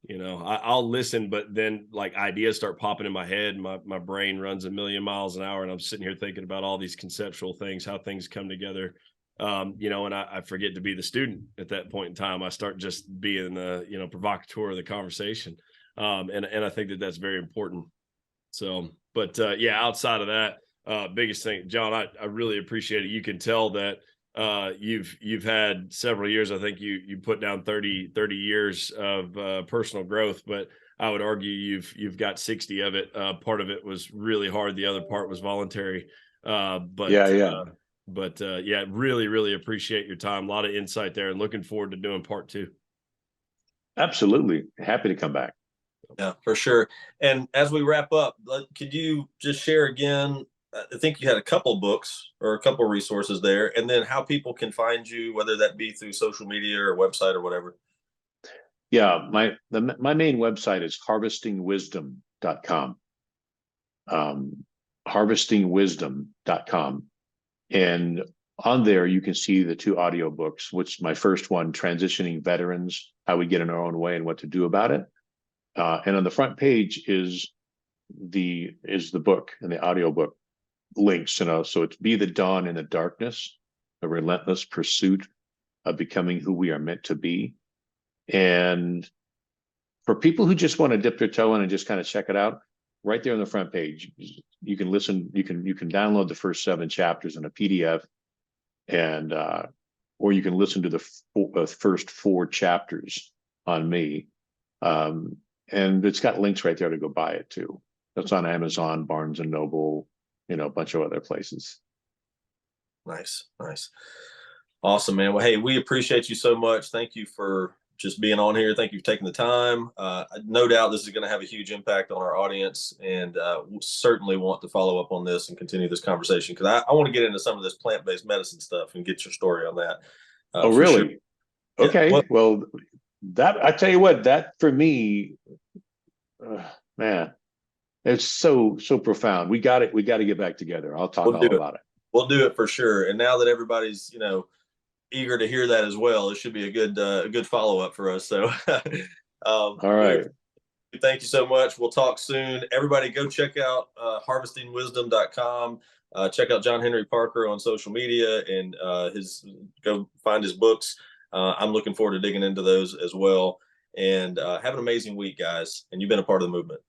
I'll listen, but then like ideas start popping in my head. My brain runs a million miles an hour, and I'm sitting here thinking about all these conceptual things, how things come together. And I forget to be the student at that point in time. I start just being the, provocateur of the conversation. And I think that that's very important. So, but yeah, outside of that, biggest thing, John, I really appreciate it. You can tell that you've had several years. I think you put down 30 years of personal growth, but I would argue you've got 60 of it. Part of it was really hard. The other part was voluntary. But yeah, really, really appreciate your time. A lot of insight there, and looking forward to doing part 2. Absolutely. Happy to come back. Yeah, for sure. And as we wrap up, could you just share again? I think you had a couple books or a couple resources there, and then how people can find you, whether that be through social media or website or whatever. Yeah, my main website is harvestingwisdom.com. Harvestingwisdom.com. And on there, you can see the 2 audiobooks, which my first one, Transitioning Veterans, How We Get in Our Own Way and What to Do About It. And on the front page is the book and the audiobook links. So it's Be the Dawn in the Darkness, a relentless pursuit of becoming who we are meant to be. And for people who just want to dip their toe in and just kind of check it out, right there on the front page, you can listen. You can download the first 7 chapters in a PDF, and or you can listen to the first 4 chapters on me. And it's got links right there to go buy it too. That's on Amazon, Barnes and Noble, a bunch of other places. Nice. Awesome, man. Well, hey, we appreciate you so much. Thank you for just being on here. Thank you for taking the time. No doubt this is going to have a huge impact on our audience, and we certainly want to follow up on this and continue this conversation, because I want to get into some of this plant-based medicine stuff and get your story on that. Oh, really? Sure. Okay. Yeah. Well, that, I tell you what, that for me, man, it's so profound. We got to get back together. I'll talk all about it. We'll do it for sure. And now that everybody's, eager to hear that as well, it should be a good follow-up for us. So all right. Thank you so much. We'll talk soon. Everybody go check out harvestingwisdom.com. Check out John Henry Parker on social media, and go find his books. I'm looking forward to digging into those as well. And have an amazing week, guys. And you've been a part of the movement.